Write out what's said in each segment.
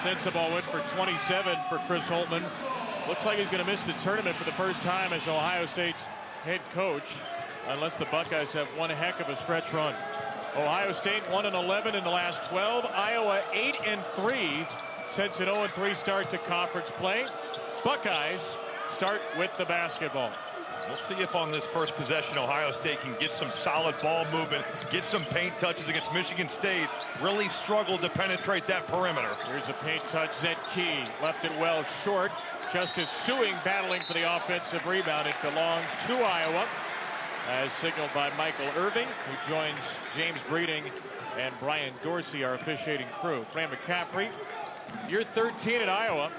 Sensabaugh went for 27 for Chris Holtmann. Looks like he's going to miss the tournament for the first time as Ohio State's head coach, unless the Buckeyes have one heck of a stretch run. Ohio State 1-11 in the last 12. Iowa 8-3 since an 0-3 start to conference play. Buckeyes start with the basketball. We'll see if on this first possession Ohio State can get some solid ball movement, get some paint touches against Michigan State. Really struggled to penetrate that perimeter. Here's a paint touch. Zed Key left it well short. Justice Suing battling for the offensive rebound. It belongs to Iowa, as signaled by Michael Irving, who joins James Breeding and Brian Dorsey, our officiating crew. Fran McCaffrey, year 13 at Iowa.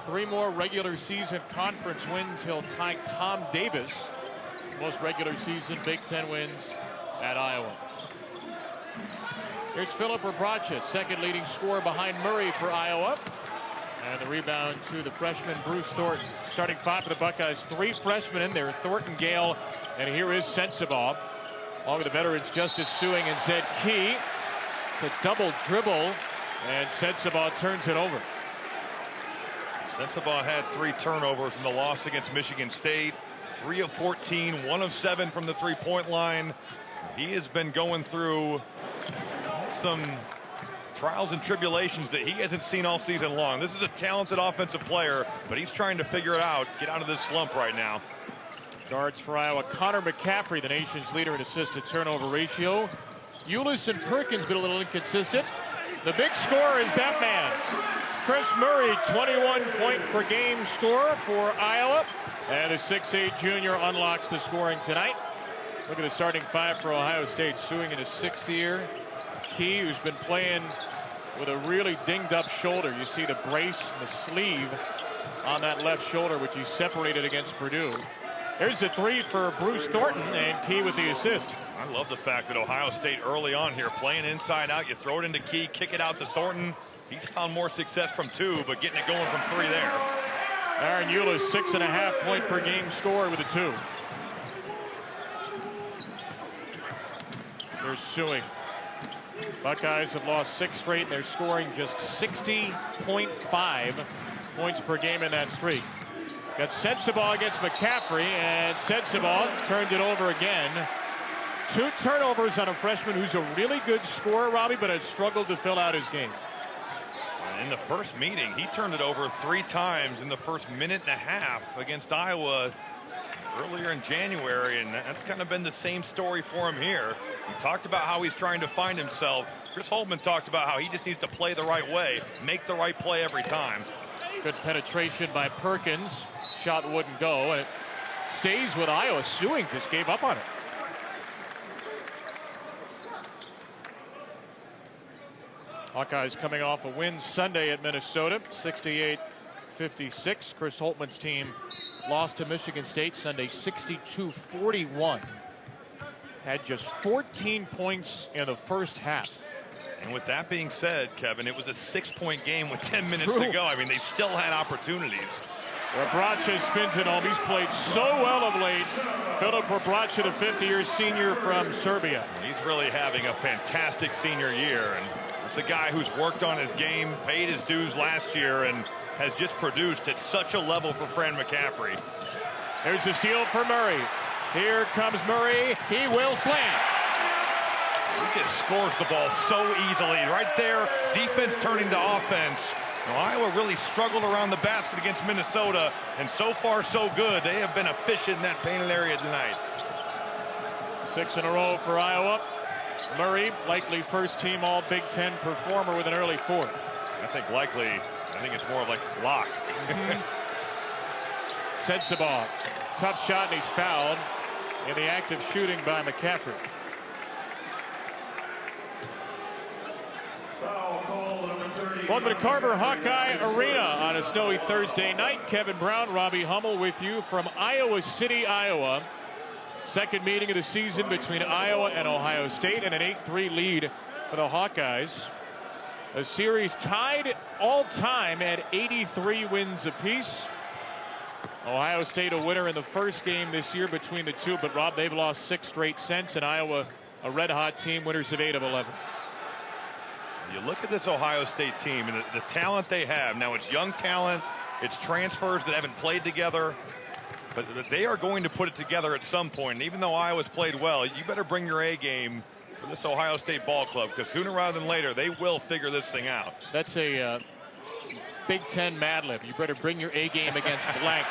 3 more regular season conference wins. He'll tie Tom Davis, most regular season Big Ten wins at Iowa. Here's Philip Rebraches, second leading scorer behind Murray for Iowa. And the rebound to the freshman Bruce Thornton. Starting 5 for the Buckeyes, 3 freshmen in there, Thornton, Gale, and here is Sensabaugh. Along with the veterans Justice Suing and Zed Key. It's a double dribble, and Sensabaugh turns it over. Sensabaugh had 3 turnovers in the loss against Michigan State. 3 of 14, 1 of 7 from the three-point line. He has been going through some trials and tribulations that he hasn't seen all season long. This is a talented offensive player, but he's trying to figure it out, get out of this slump right now. Guards for Iowa, Connor McCaffrey, the nation's leader in assist-to-turnover ratio. Ulis and Perkins been a little inconsistent. The big scorer is that man, Chris Murray, 21-point-per-game scorer for Iowa. And the 6'8 junior unlocks the scoring tonight. Look at the starting 5 for Ohio State. Suing in his 6th year. Key, who's been playing with a really dinged-up shoulder. You see the brace and the sleeve on that left shoulder, which he separated against Purdue. There's the 3 for Bruce Thornton, and Key with the assist. I love the fact that Ohio State early on here, playing inside out, you throw it into Key, kick it out to Thornton. He's found more success from 2, but getting it going from 3 there. Aaron Ulis, 6.5-point-per-game scorer with a 2. There's Suing. Buckeyes have lost 6 straight, and they're scoring just 60.5 points per game in that streak. Got Sensabaugh against McCaffrey, and Sensabaugh turned it over again. 2 turnovers on a freshman who's a really good scorer, Robbie, but has struggled to fill out his game. In the first meeting, he turned it over 3 times in the first minute and a half against Iowa earlier in January, and that's kind of been the same story for him here. He talked about how he's trying to find himself. Chris Holtmann talked about how he just needs to play the right way, make the right play every time. Good penetration by Perkins. Shot wouldn't go, and it stays with Iowa. Suing just gave up on it. Hawkeyes coming off a win Sunday at Minnesota, 68-56. Chris Holtmann's team lost to Michigan State Sunday, 62-41. Had just 14 points in the first half. And with that being said, Kevin, it was a 6-point game with 10 minutes to go. I mean, they still had opportunities. Rebraches spins it home. He's played so well of late. Philip Rebraches, the 50-year senior from Serbia. He's really having a fantastic senior year. And it's a guy who's worked on his game, paid his dues last year, and has just produced at such a level for Fran McCaffrey. There's a steal for Murray. Here comes Murray. He will slam. He just scores the ball so easily. Right there, defense turning to offense. Now, Iowa really struggled around the basket against Minnesota, and so far so good. They have been efficient in that painted area tonight. 6 in a row for Iowa. Murray, likely first-team All-Big Ten performer with an early 4th. I think likely. I think it's more of like lock. Sensabaugh, tough shot, and he's fouled in the act of shooting by McCaffrey. Welcome to Carver Hawkeye Arena on a snowy Thursday night. Kevin Brown, Robbie Hummel with you from Iowa City, Iowa. Second meeting of the season between Iowa and Ohio State, and an 8-3 lead for the Hawkeyes. A series tied all-time at 83 wins apiece. Ohio State a winner in the first game this year between the two, but Rob, they've lost 6 straight since, and Iowa a red-hot team, winners of 8 of 11. You look at this Ohio State team and the talent they have. Now it's young talent, it's transfers that haven't played together, but they are going to put it together at some point. And even though Iowa's played well, you better bring your A game for this Ohio State ball club, because sooner rather than later they will figure this thing out. That's a Big Ten Mad Lib. You better bring your A game against blank.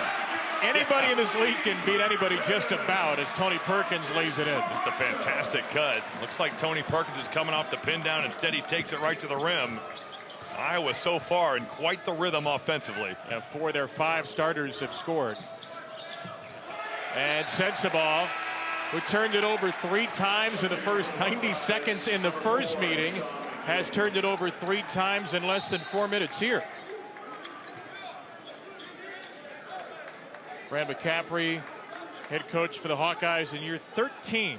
Anybody in this league can beat anybody just about, as Tony Perkins lays it in. Just a fantastic cut. Looks like Tony Perkins is coming off the pin down. Instead, he takes it right to the rim. Iowa so far in quite the rhythm offensively. And 4 of their 5 starters have scored. And Sensabaugh, who turned it over 3 times in the first 90 seconds in the first meeting, has turned it over 3 times in less than 4 minutes here. Fran McCaffrey, head coach for the Hawkeyes in year 13.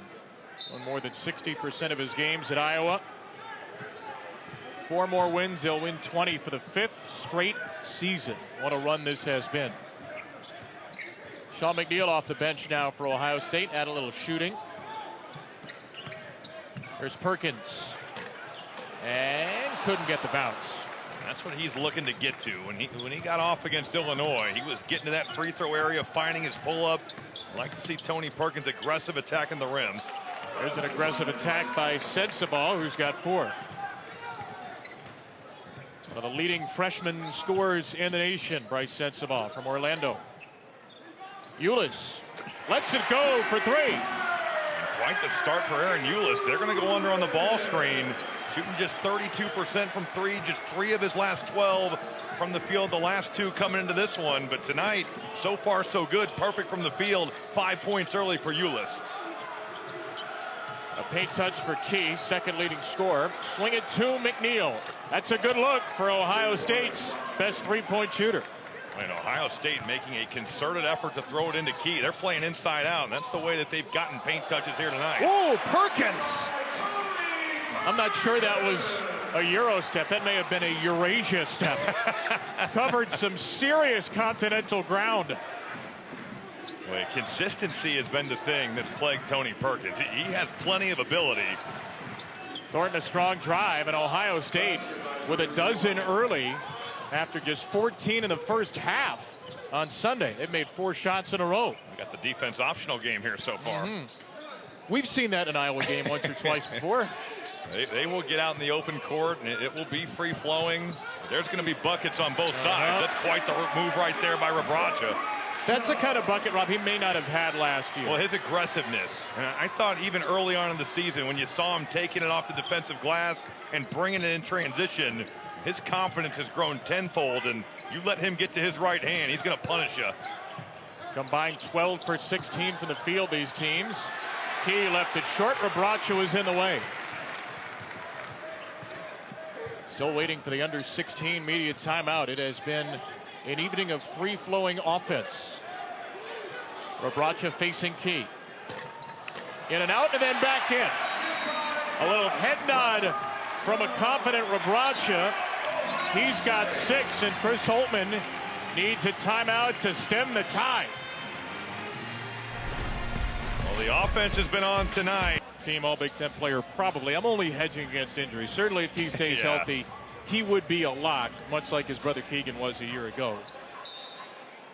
Won more than 60% of his games at Iowa. 4 more wins, they'll win 20 for the 5th straight season. What a run this has been. Sean McNeil off the bench now for Ohio State. Add a little shooting. There's Perkins. And couldn't get the bounce. That's what he's looking to get to. When he got off against Illinois, he was getting to that free throw area, finding his pull-up. I'd like to see Tony Perkins' aggressive attack in the rim. There's an aggressive attack by Sensabaugh, who's got 4. One of the leading freshman scorers in the nation, Bryce Sensabaugh from Orlando. Ulis lets it go for 3. Quite the start for Aaron Ulis. They're going to go under on the ball screen. Shooting just 32% from 3, just 3 of his last 12 from the field. The last 2 coming into this one. But tonight, so far so good. Perfect from the field. 5 points early for Ulis. A paint touch for Key, second leading scorer. Swing it to McNeil. That's a good look for Ohio State's best 3-point shooter. And Ohio State making a concerted effort to throw it into Key. They're playing inside out, and that's the way that they've gotten paint touches here tonight. Whoa, Perkins! I'm not sure that was a Euro step. That may have been a Eurasia step. Covered some serious continental ground. Well, consistency has been the thing that's plagued Tony Perkins. He has plenty of ability. Thornton a strong drive, and Ohio State with a dozen early after just 14 in the first half on Sunday. They've made 4 shots in a row. We got the defense optional game here so far. We've seen that in an Iowa game once or twice before. They will get out in the open court, and it will be free-flowing. There's going to be buckets on both sides. That's quite the move right there by Rebraca. That's the kind of bucket, Rob, he may not have had last year. Well, his aggressiveness. And I thought even early on in the season, when you saw him taking it off the defensive glass and bringing it in transition, his confidence has grown tenfold, and you let him get to his right hand, he's going to punish you. Combined 12 for 16 from the field, these teams. Key left it short. Rebraca was in the way. Still waiting for the under 16 media timeout. It has been an evening of free-flowing offense. Rebraca facing Key. In and out and then back in. A little head nod from a confident Rebraca. He's got 6, and Chris Holtman needs a timeout to stem the tide. Well, the offense has been on tonight. Team All Big Ten player, probably. I'm only hedging against injuries. Certainly, if he stays healthy, he would be a lock, much like his brother Keegan was a year ago.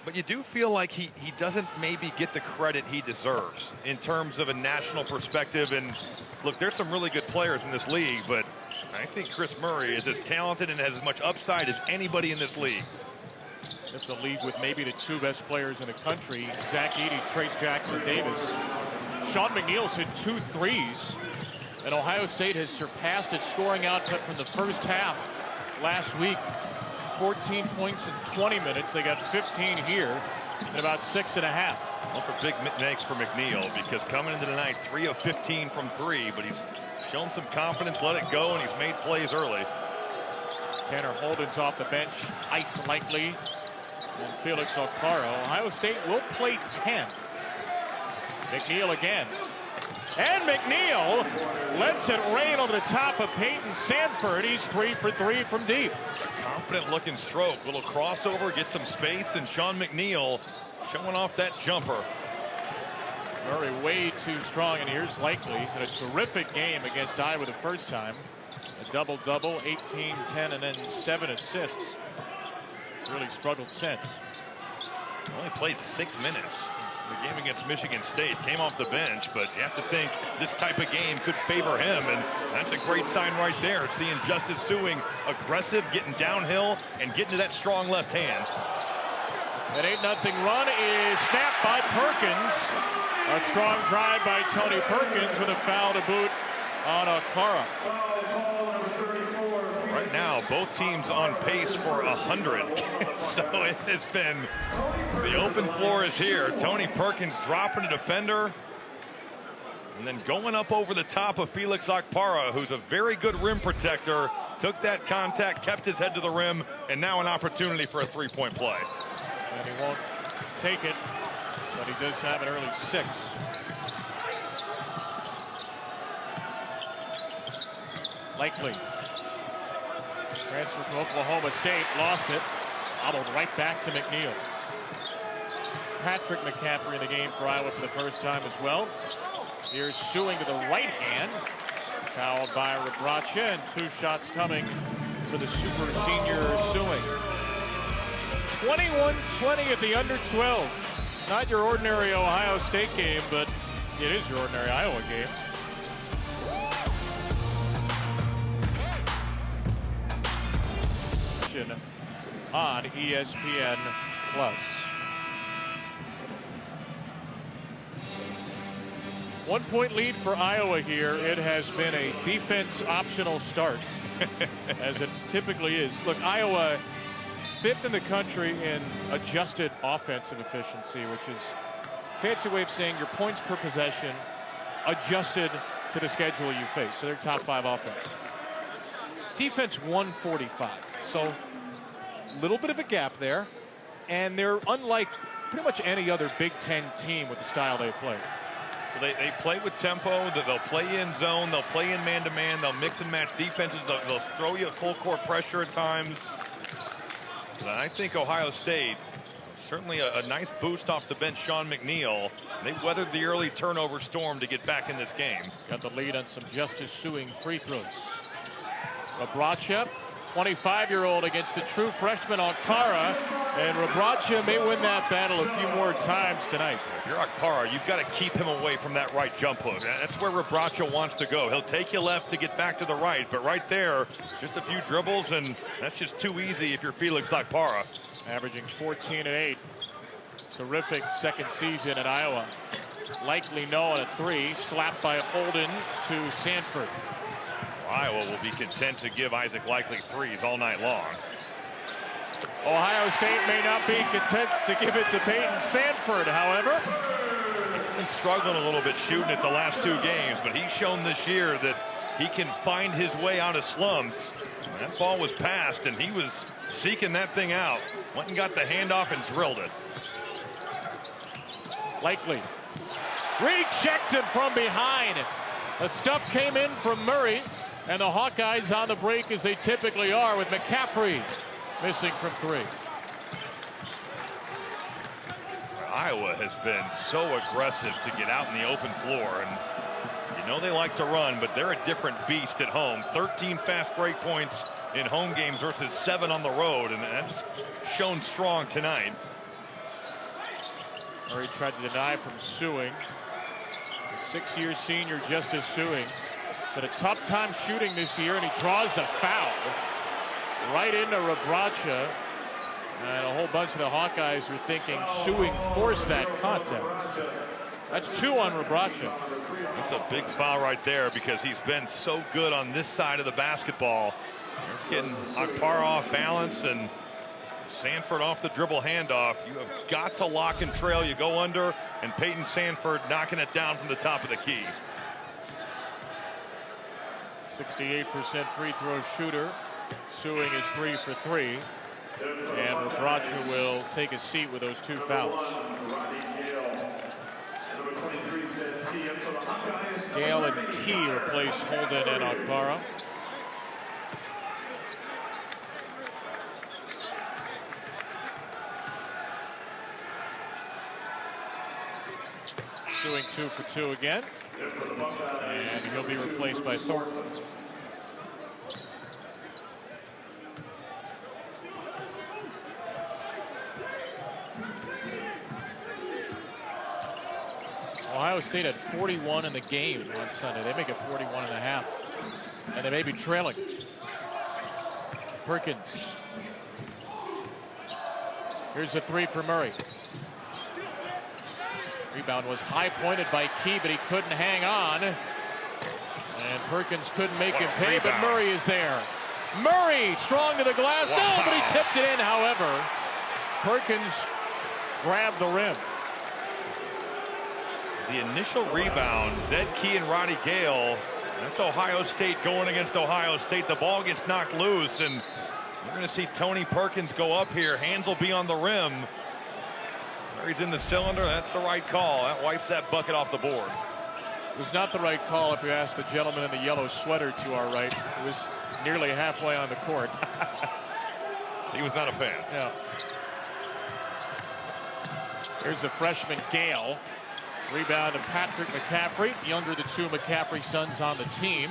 But you do feel like he doesn't maybe get the credit he deserves in terms of a national perspective. And look, there's some really good players in this league, but I think Chris Murray is as talented and has as much upside as anybody in this league. This is a league with maybe the 2 best players in the country, Zach Edey, Trace Jackson Davis. Sean McNeil's hit 2 threes, and Ohio State has surpassed its scoring output from the first half last week. 14 points in 20 minutes. They got 15 here in about 6.5. Well, for big thanks for McNeil, because coming into tonight, 3 of 15 from 3, but he's shown some confidence, let it go, and he's made plays early. Tanner Holden's off the bench, ice likely, and Felix Okpara. Ohio State will play 10. McNeil again. And McNeil lets it rain over the top of Peyton Sanford. He's 3 for 3 from deep. Confident looking stroke. Little crossover, get some space, and Sean McNeil showing off that jumper. Murray way too strong, and here's Likely. Had a terrific game against Iowa the first time. A double-double, 18, 10, and then 7 assists. Really struggled since. Only played 6 minutes. The game against Michigan State, came off the bench, but you have to think this type of game could favor him, and that's a great sign right there, seeing Justice Suing aggressive, getting downhill, and getting to that strong left hand. An 8-0 run is snapped by Perkins. A strong drive by Tony Perkins with a foul to boot on Okpara. Right now, both teams on pace for 100. So it has been, the open floor is here. Tony Perkins dropping a defender and then going up over the top of Felix Okpara, who's a very good rim protector. Took that contact, kept his head to the rim, and now an opportunity for a three-point play. And he won't take it, but he does have an early 6. Likely. Transfer from Oklahoma State, lost it. Bobbled right back to McNeil. Patrick McCaffrey in the game for Iowa for the first time as well. Here's Suing to the right hand. Fouled by Rebraca, and 2 shots coming for the super senior Suing. 21-20 at the under 12. Not your ordinary Ohio State game, but it is your ordinary Iowa game. On ESPN+. One-point lead for Iowa here. It has been a defense optional start, as it typically is. Look, Iowa 5th in the country in adjusted offensive efficiency, which is a fancy way of saying your points per possession adjusted to the schedule you face. So they're top 5 offense. Defense 145. So a little bit of a gap there, and they're unlike pretty much any other Big Ten team with the style they play. Well, they play with tempo. They'll play in zone. They'll play in man-to-man. They'll mix and match defenses. They'll throw you full court pressure at times. But I think Ohio State, certainly a nice boost off the bench, Sean McNeil. They weathered the early turnover storm to get back in this game. Got the lead on some Justice Suing free throws. Rebraca, 25-year-old against the true freshman Okpara, and Rebraca may win that battle a few more times tonight. If you're Okpara, you've got to keep him away from that right jump hook. That's where Rebraca wants to go. He'll take you left to get back to the right, but right there, just a few dribbles, and that's just too easy if you're Felix Okpara. Averaging 14 and 8. Terrific second season at Iowa. Likely no on a 3, slapped by Holden to Sanford. Iowa will be content to give Isaac Likely 3s all night long. Ohio State may not be content to give it to Peyton Sanford, however. He's been struggling a little bit shooting it the last 2 games, but he's shown this year that he can find his way out of slumps. That ball was passed, and he was seeking that thing out. Went and got the handoff and drilled it. Likely. Rechecked him from behind. The stuff came in from Murray. And the Hawkeyes on the break, as they typically are, with McCaffrey missing from 3. Iowa has been so aggressive to get out in the open floor. And you know they like to run, but they're a different beast at home. 13 fast break points in home games versus 7 on the road. And that's shown strong tonight. Murray tried to deny from Suing. The 6-year senior Justice Suing. Had a tough time shooting this year, and he draws a foul right into Rebraca. And a whole bunch of the Hawkeyes are thinking Suing forced that contact. That's 2 on Rebraca. That's a big foul right there because he's been so good on this side of the basketball. He's getting Okpara off balance and Sanford off the dribble handoff. You have got to lock and trail. You go under, and Peyton Sanford knocking it down from the top of the key. 68% free throw shooter. Suing is 3 for 3. And Rebraca will take a seat with those 2 fouls. Gale and Key replace Holden and Okpara. Suing 2 for 2 again. And he'll be replaced by Thornton. Ohio State had 41 in the game on Sunday. They make it 41 and a half. And they may be trailing. Perkins. Here's a three for Murray. Rebound was high pointed by Key, but he couldn't hang on. And Perkins couldn't make him pay, but Murray is there. Murray strong to the glass. Wow. No, but he tipped it in, however. Perkins grabbed the rim. The initial rebound, Zed Key and Roddy Gale. That's Ohio State going against Ohio State. The ball gets knocked loose, and you're going to see Tony Perkins go up here. Hands will be on the rim. Murray's in the cylinder. That's the right call. That wipes that bucket off the board. It was not the right call if you ask the gentleman in the yellow sweater to our right. It was nearly halfway on the court. He was not a fan. Yeah. Here's the freshman Gale. Rebound to Patrick McCaffrey, younger of the two McCaffrey sons on the team.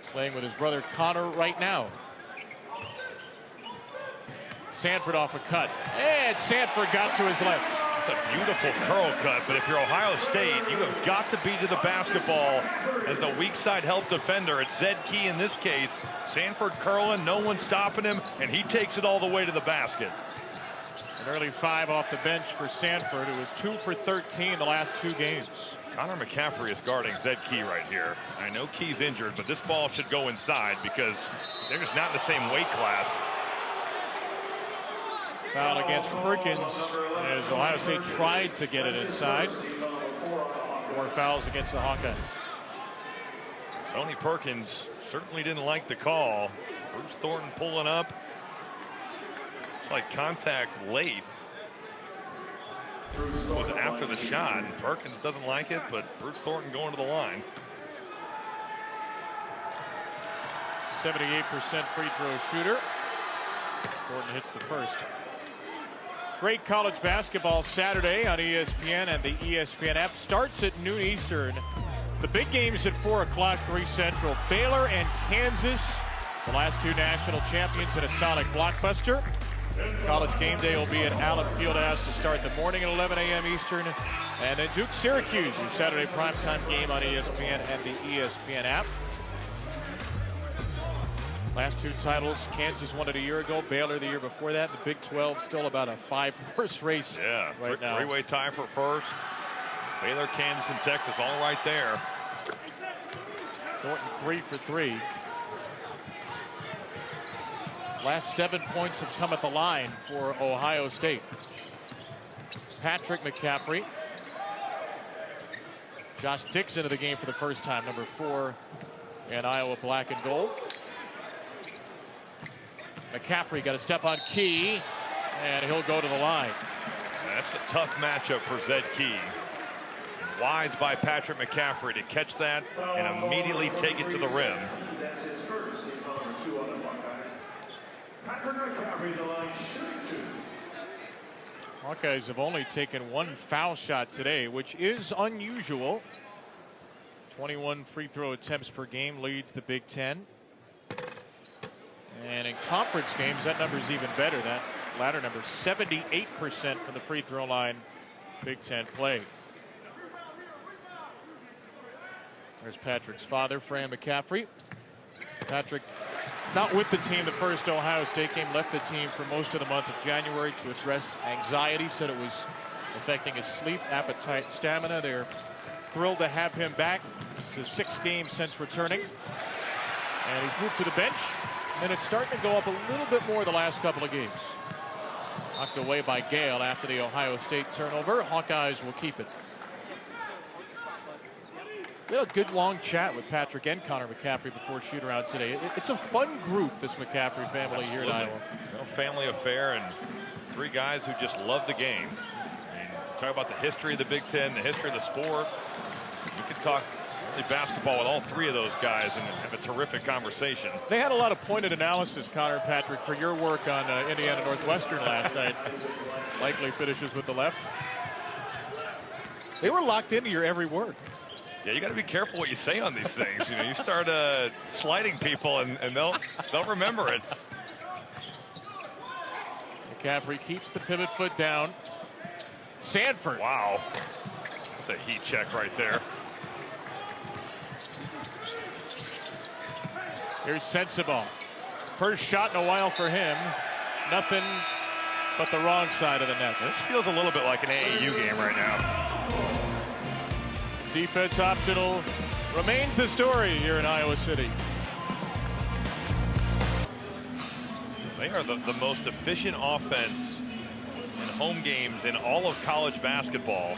Playing with his brother Connor right now. Sanford off a cut. And Sanford got to his left. It's a beautiful curl cut, but if you're Ohio State, you have got to be to the basketball as the weak side help defender. It's Zed Key in this case. Sanford curling, no one stopping him, and he takes it all the way to the basket. An early 5 off the bench for Sanford, who was 2 for 13 the last 2 games. Connor McCaffrey is guarding Zed Key right here. I know Key's injured, but this ball should go inside because they're just not in the same weight class. Foul against Perkins as Ohio State tried to get it inside. 4 fouls against the Hawkeyes. Tony Perkins certainly didn't like the call. Bruce Thornton pulling up. It's like contact late. It was after the shot, and Perkins doesn't like it, but Bruce Thornton going to the line. 78% free throw shooter. Thornton hits the first. Great college basketball Saturday on ESPN and the ESPN app. Starts at noon Eastern. The big games at 4 o'clock, 3 Central. Baylor and Kansas, the last 2 national champions in a Sonic blockbuster. College game day will be at Allen Fieldhouse to start the morning at 11 a.m. Eastern. And then Duke Syracuse, your Saturday primetime game on ESPN and the ESPN app. Last 2 titles, Kansas won it a year ago, Baylor the year before that. The Big 12 still about a 5-horse race right now. 3-way tie for first. Baylor, Kansas, and Texas all right there. Thornton 3 for 3. Last 7 points have come at the line for Ohio State. Patrick McCaffrey. Josh Dixon into the game for the first time, number 4 in Iowa black and gold. McCaffrey got a step on Key, and he'll go to the line. That's a tough matchup for Zed Key. Wise by Patrick McCaffrey to catch that and immediately take it to the rim. That's his first. He's on number 2 on the Hawkeyes. Patrick McCaffrey, the line shooting 2. Hawkeyes have only taken 1 foul shot today, which is unusual. 21 free throw attempts per game leads the Big Ten. And in conference games, that number is even better. That latter number, 78% from the free throw line, Big Ten play. There's Patrick's father, Fran McCaffrey. Patrick not with the team the first Ohio State game, left the team for most of the month of January to address anxiety, said it was affecting his sleep, appetite, stamina. They're thrilled to have him back. This is 6 games since returning. And he's moved to the bench. And it's starting to go up a little bit more the last couple of games. Knocked away by Gale after the Ohio State turnover. Hawkeyes will keep it. We had a good long chat with Patrick and Connor McCaffrey before shoot-around today. It's a fun group, this McCaffrey family here in Iowa. Family affair and 3 guys who just love the game. I mean, talk about the history of the Big Ten, the history of the sport. You could talk basketball with all 3 of those guys and have a terrific conversation. They had a lot of pointed analysis, Connor and Patrick, for your work on Indiana Northwestern last night. Likely finishes with the left. They were locked into your every word. Yeah, you got to be careful what you say on these things. You know, you start slighting people, and they'll remember it. McCaffrey keeps the pivot foot down. Sanford. Wow. That's a heat check right there. Here's Sensabaugh. First shot in a while for him. Nothing but the wrong side of the net. This feels a little bit like an AAU game right now. Defense optional remains the story here in Iowa City. They are the most efficient offense in home games in all of college basketball.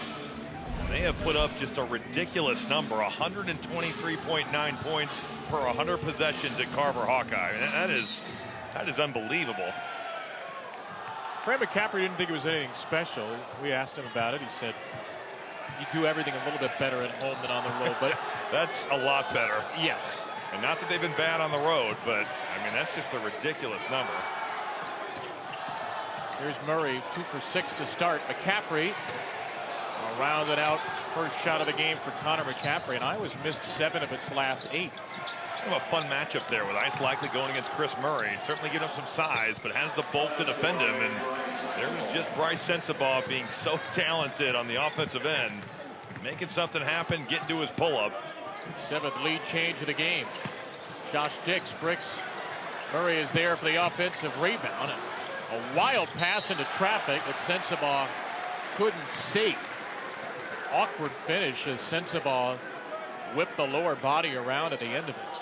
They have put up just a ridiculous number, 123.9 points per 100 possessions at Carver Hawkeye. And that is unbelievable. Fran McCaffrey didn't think it was anything special. We asked him about it. He said, you do everything a little bit better at home than on the road. But that's a lot better. Yes. And not that they've been bad on the road, but I mean, that's just a ridiculous number. Here's Murray, 2 for 6 to start. McCaffrey rounded out first shot of the game for Connor McCaffrey, and Iowa's missed 7 of its last 8. Kind of a fun matchup there with Ice likely going against Chris Murray. Certainly giving up some size, but has the bulk to defend him. And there was just Bryce Sensabaugh being so talented on the offensive end, making something happen, getting to his pull-up. 7th lead change of the game. Josh Dix bricks. Murray is there for the offensive rebound. A wild pass into traffic that Sensabaugh couldn't save. Awkward finish as Sensabaugh whipped the lower body around at the end of it.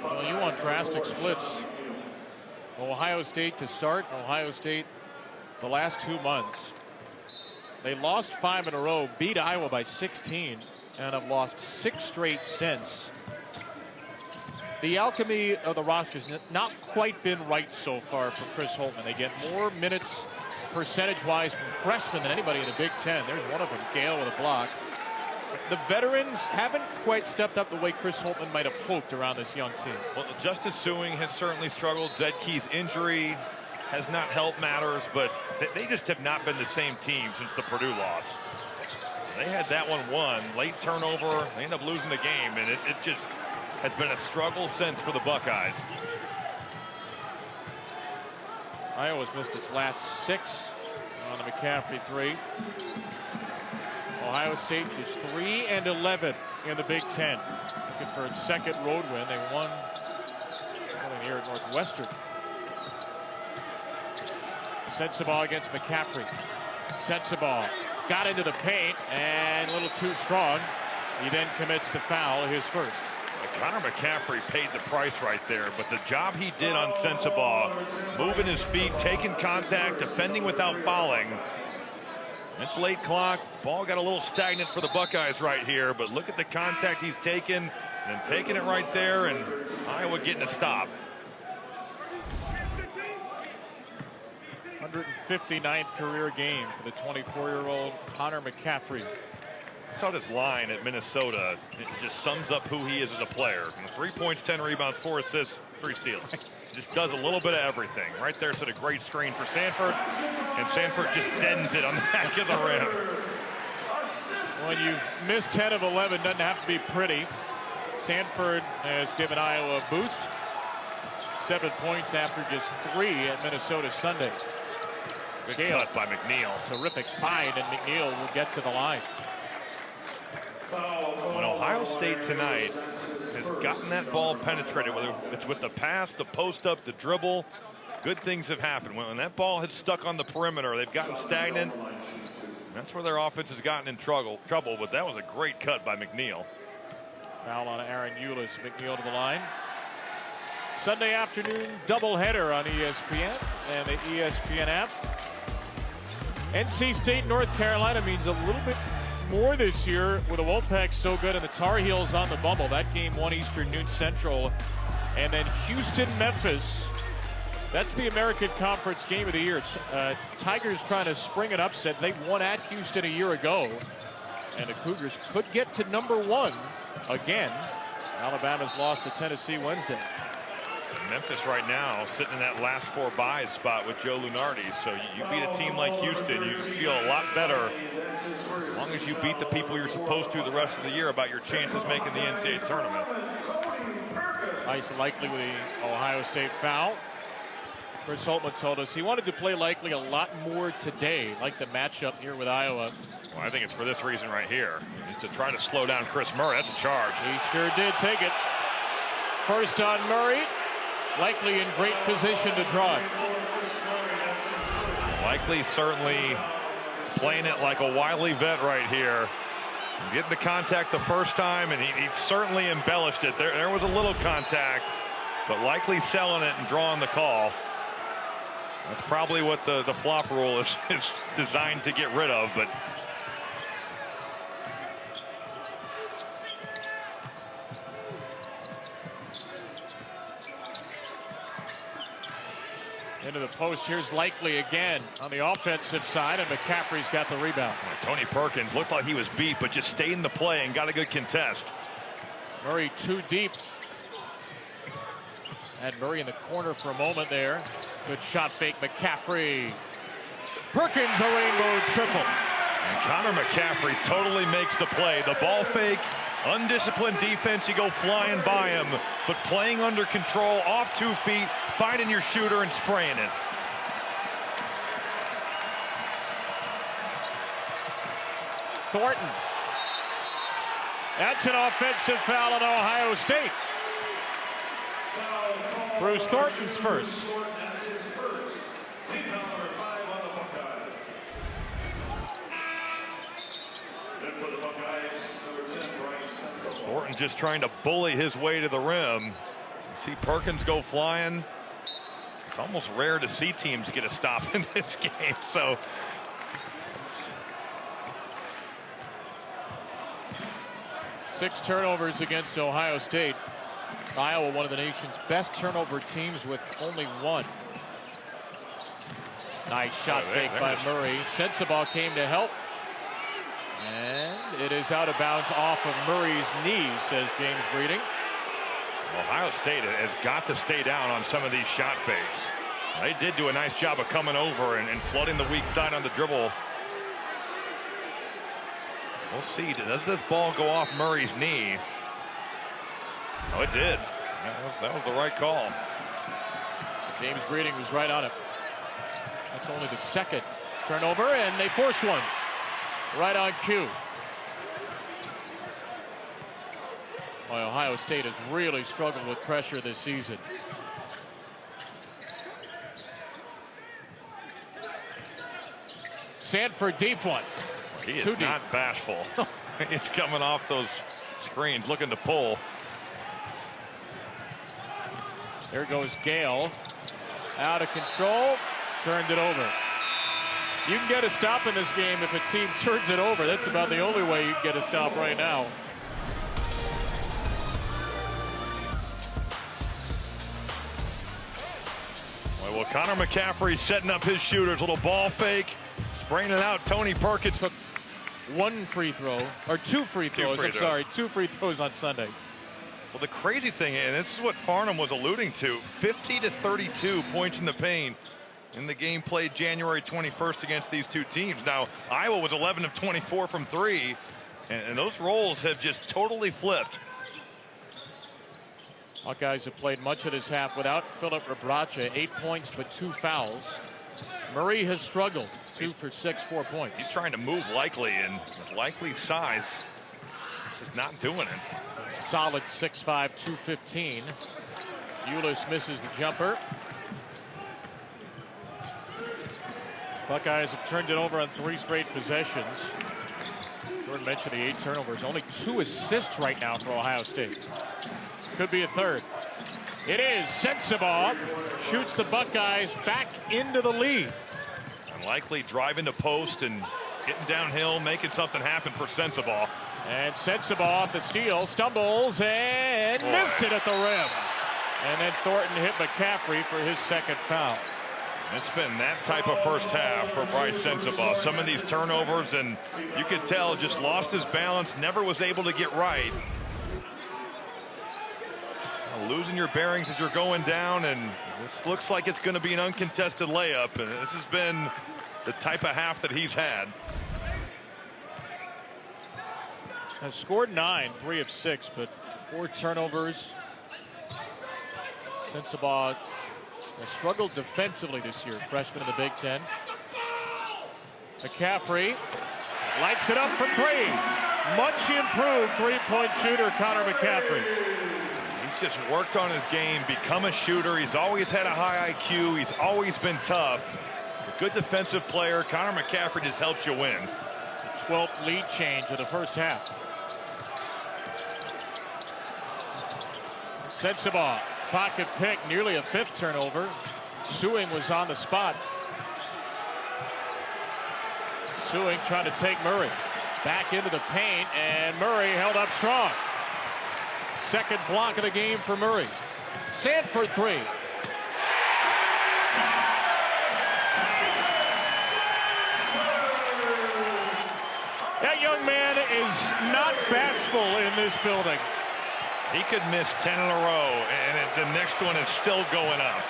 Well, you want drastic splits. Ohio State to start. Ohio State the last 2 months. They lost 5 in a row, beat Iowa by 16, and have lost 6 straight since. The alchemy of the roster's not quite been right so far for Chris Holtmann. They get more minutes percentage-wise from freshmen than anybody in the Big Ten. There's one of them, Gale with a block. The veterans haven't quite stepped up the way Chris Holtmann might have hoped around this young team. Well, Justice Suing has certainly struggled. Zed Key's injury has not helped matters, but they just have not been the same team since the Purdue loss. They had that one won. Late turnover. They end up losing the game, and it just has been a struggle since for the Buckeyes. Iowa's missed its last 6 on the McCaffrey 3. Ohio State is 3-11 in the Big Ten. Looking for its 2nd road win. They won here at Northwestern. Sensabaugh against McCaffrey. Sensabaugh got into the paint and a little too strong. He then commits the foul, his first. Connor McCaffrey paid the price right there, but the job he did on Sensabaugh, moving his feet, taking contact, defending without fouling. It's late clock. Ball got a little stagnant for the Buckeyes right here, but look at the contact he's taken and taking it right there, and Iowa getting a stop. 159th career game for the 24-year-old Connor McCaffrey. I thought his line at Minnesota, it just sums up who he is as a player. 3 points, 10 rebounds, 4 assists, 3 steals. Just does a little bit of everything. Right there, set a great screen for Sanford, and Sanford just deadens it on the back of the rim. When you've missed 10 of 11, doesn't have to be pretty. Sanford has given Iowa a boost. 7 points after just 3 at Minnesota Sunday. Good cut by McNeil. Terrific find, and McNeil will get to the line. When Ohio State tonight has gotten that ball penetrated, whether it's with the pass, the post up, the dribble, good things have happened. When that ball had stuck on the perimeter, they've gotten stagnant. That's where their offense has gotten in trouble, but that was a great cut by McNeil. Foul on Aaron Eulis. McNeil to the line. Sunday afternoon doubleheader on ESPN and the ESPN app. NC State, North Carolina means a little bit more this year with the Wolfpack so good and the Tar Heels on the bubble. That game 1 Eastern, noon Central. And then Houston, Memphis. That's the American Conference game of the year. Tigers trying to spring an upset. They won at Houston a year ago. And the Cougars could get to #1 again. Alabama's lost to Tennessee Wednesday. Memphis right now sitting in that last 4 buys spot with Joe Lunardi. So you beat a team like Houston, you feel a lot better as long as you beat the people you're supposed to the rest of the year about your chances making the NCAA tournament. Ice likely with the Ohio State foul. Chris Holtman told us he wanted to play Likely a lot more today, like the matchup here with Iowa. Well, I think it's for this reason right here, is to try to slow down Chris Murray. That's a charge. He sure did take it. First on Murray. Likely in great position to draw it. Likely certainly playing it like a wily vet right here. Getting the contact the first time, and he certainly embellished it. There was a little contact, but Likely selling it and drawing the call. That's probably what the flop rule is designed to get rid of, but into the post. Here's Likely again on the offensive side, and McCaffrey's got the rebound. Tony Perkins looked like he was beat, but just stayed in the play and got a good contest. Murray too deep. Had Murray in the corner for a moment there. Good shot fake, McCaffrey. Perkins, a rainbow triple. And Connor McCaffrey totally makes the play. The ball fake, undisciplined defense, you go flying by him, but playing under control, off 2 feet, finding your shooter and spraying it. Thornton. That's an offensive foul on Ohio State. Bruce Thornton's first. Thornton just trying to bully his way to the rim. See Perkins go flying. It's almost rare to see teams get a stop in this game, so 6 turnovers against Ohio State. Iowa, one of the nation's best turnover teams with only 1. Nice shot fake by Murray. Sensabaugh came to help. And it is out of bounds off of Murray's knee, says James Breeding. Ohio State has got to stay down on some of these shot fakes. They did do a nice job of coming over and flooding the weak side on the dribble. We'll see. Does this ball go off Murray's knee? Oh, it did. That was the right call. James Breeding was right on it. That's only the second turnover, and they force one. Right on cue. Boy, Ohio State has really struggled with pressure this season. Sanford deep one. He is Too deep. not bashful. He's coming off those screens looking to pull. There goes Gale. Out of control. Turned it over. You can get a stop in this game if a team turns it over. That's about the only way you can get a stop right now. Well, Connor McCaffrey setting up his shooters. Little ball fake. Spraying it out. Tony Perkins took 1 free throw, or 2 free throws. I'm sorry, 2 free throws on Sunday. Well, the crazy thing, and this is what Farnham was alluding to, 50 to 32 points in the paint in the game played January 21st against these two teams. Now, Iowa was 11 of 24 from 3, and those roles have just totally flipped. Hawkeyes have played much of this half without Philip Rebraca. 8 points, but 2 fouls. Murray has struggled. 2 for 6, 4 points. He's trying to move Likely, and with Likely's size, just not doing it. Solid 6'5", 215. Ulis misses the jumper. Buckeyes have turned it over on 3 straight possessions. Jordan mentioned the 8 turnovers. Only 2 assists right now for Ohio State. Could be a third. It is. Sensabaugh shoots the Buckeyes back into the lead. And Likely driving to post and getting downhill, making something happen for Sensabaugh. And Sensabaugh off the steal, stumbles and missed it at the rim. And then Thornton hit McCaffrey for his 2nd foul. It's been that type of first half for Bryce Sensabaugh. Some of these turnovers, and you could tell, just lost his balance, never was able to get right. Losing your bearings as you're going down, and this looks like it's going to be an uncontested layup, and this has been the type of half that he's had. Has scored 9, 3 of 6, but 4 turnovers. Sensabaugh Has struggled defensively this year, freshman in the Big Ten. McCaffrey lights it up for three. Much improved three-point shooter, Connor McCaffrey. He's just worked on his game, become a shooter. He's always had a high IQ. He's always been tough. A good defensive player. Connor McCaffrey just helps you win. 12th lead change of the first half. Sensabaugh, pocket pick, nearly a fifth turnover. Suing was on the spot. Suing trying to take Murray. Back into the paint, and Murray held up strong. Second block of the game for Murray. Sanford three. That young man is not bashful in this building. He could miss 10 in a row, and the next one is still going up.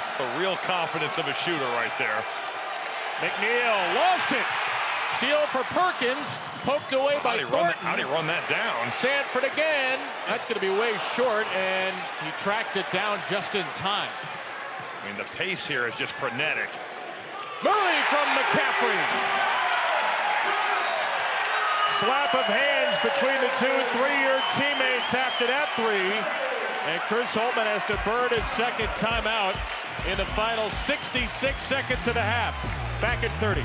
It's the real confidence of a shooter right there. McNeil lost it. Steal for Perkins, poked away by Thornton. How'd he run that down? Sanford again. That's going to be way short, and he tracked it down just in time. I mean, the pace here is just frenetic. Murray from McCaffrey. Slap of hands between the two three-year teammates after that three. And Chris Holtman has to burn his second timeout in the final 66 seconds of the half. Back at 30.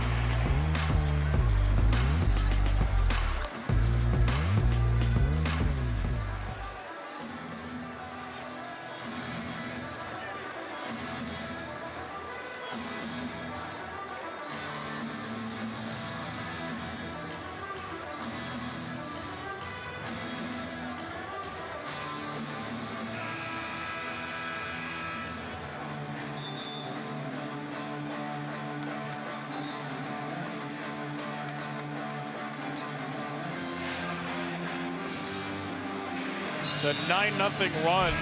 It's a 9-0 run.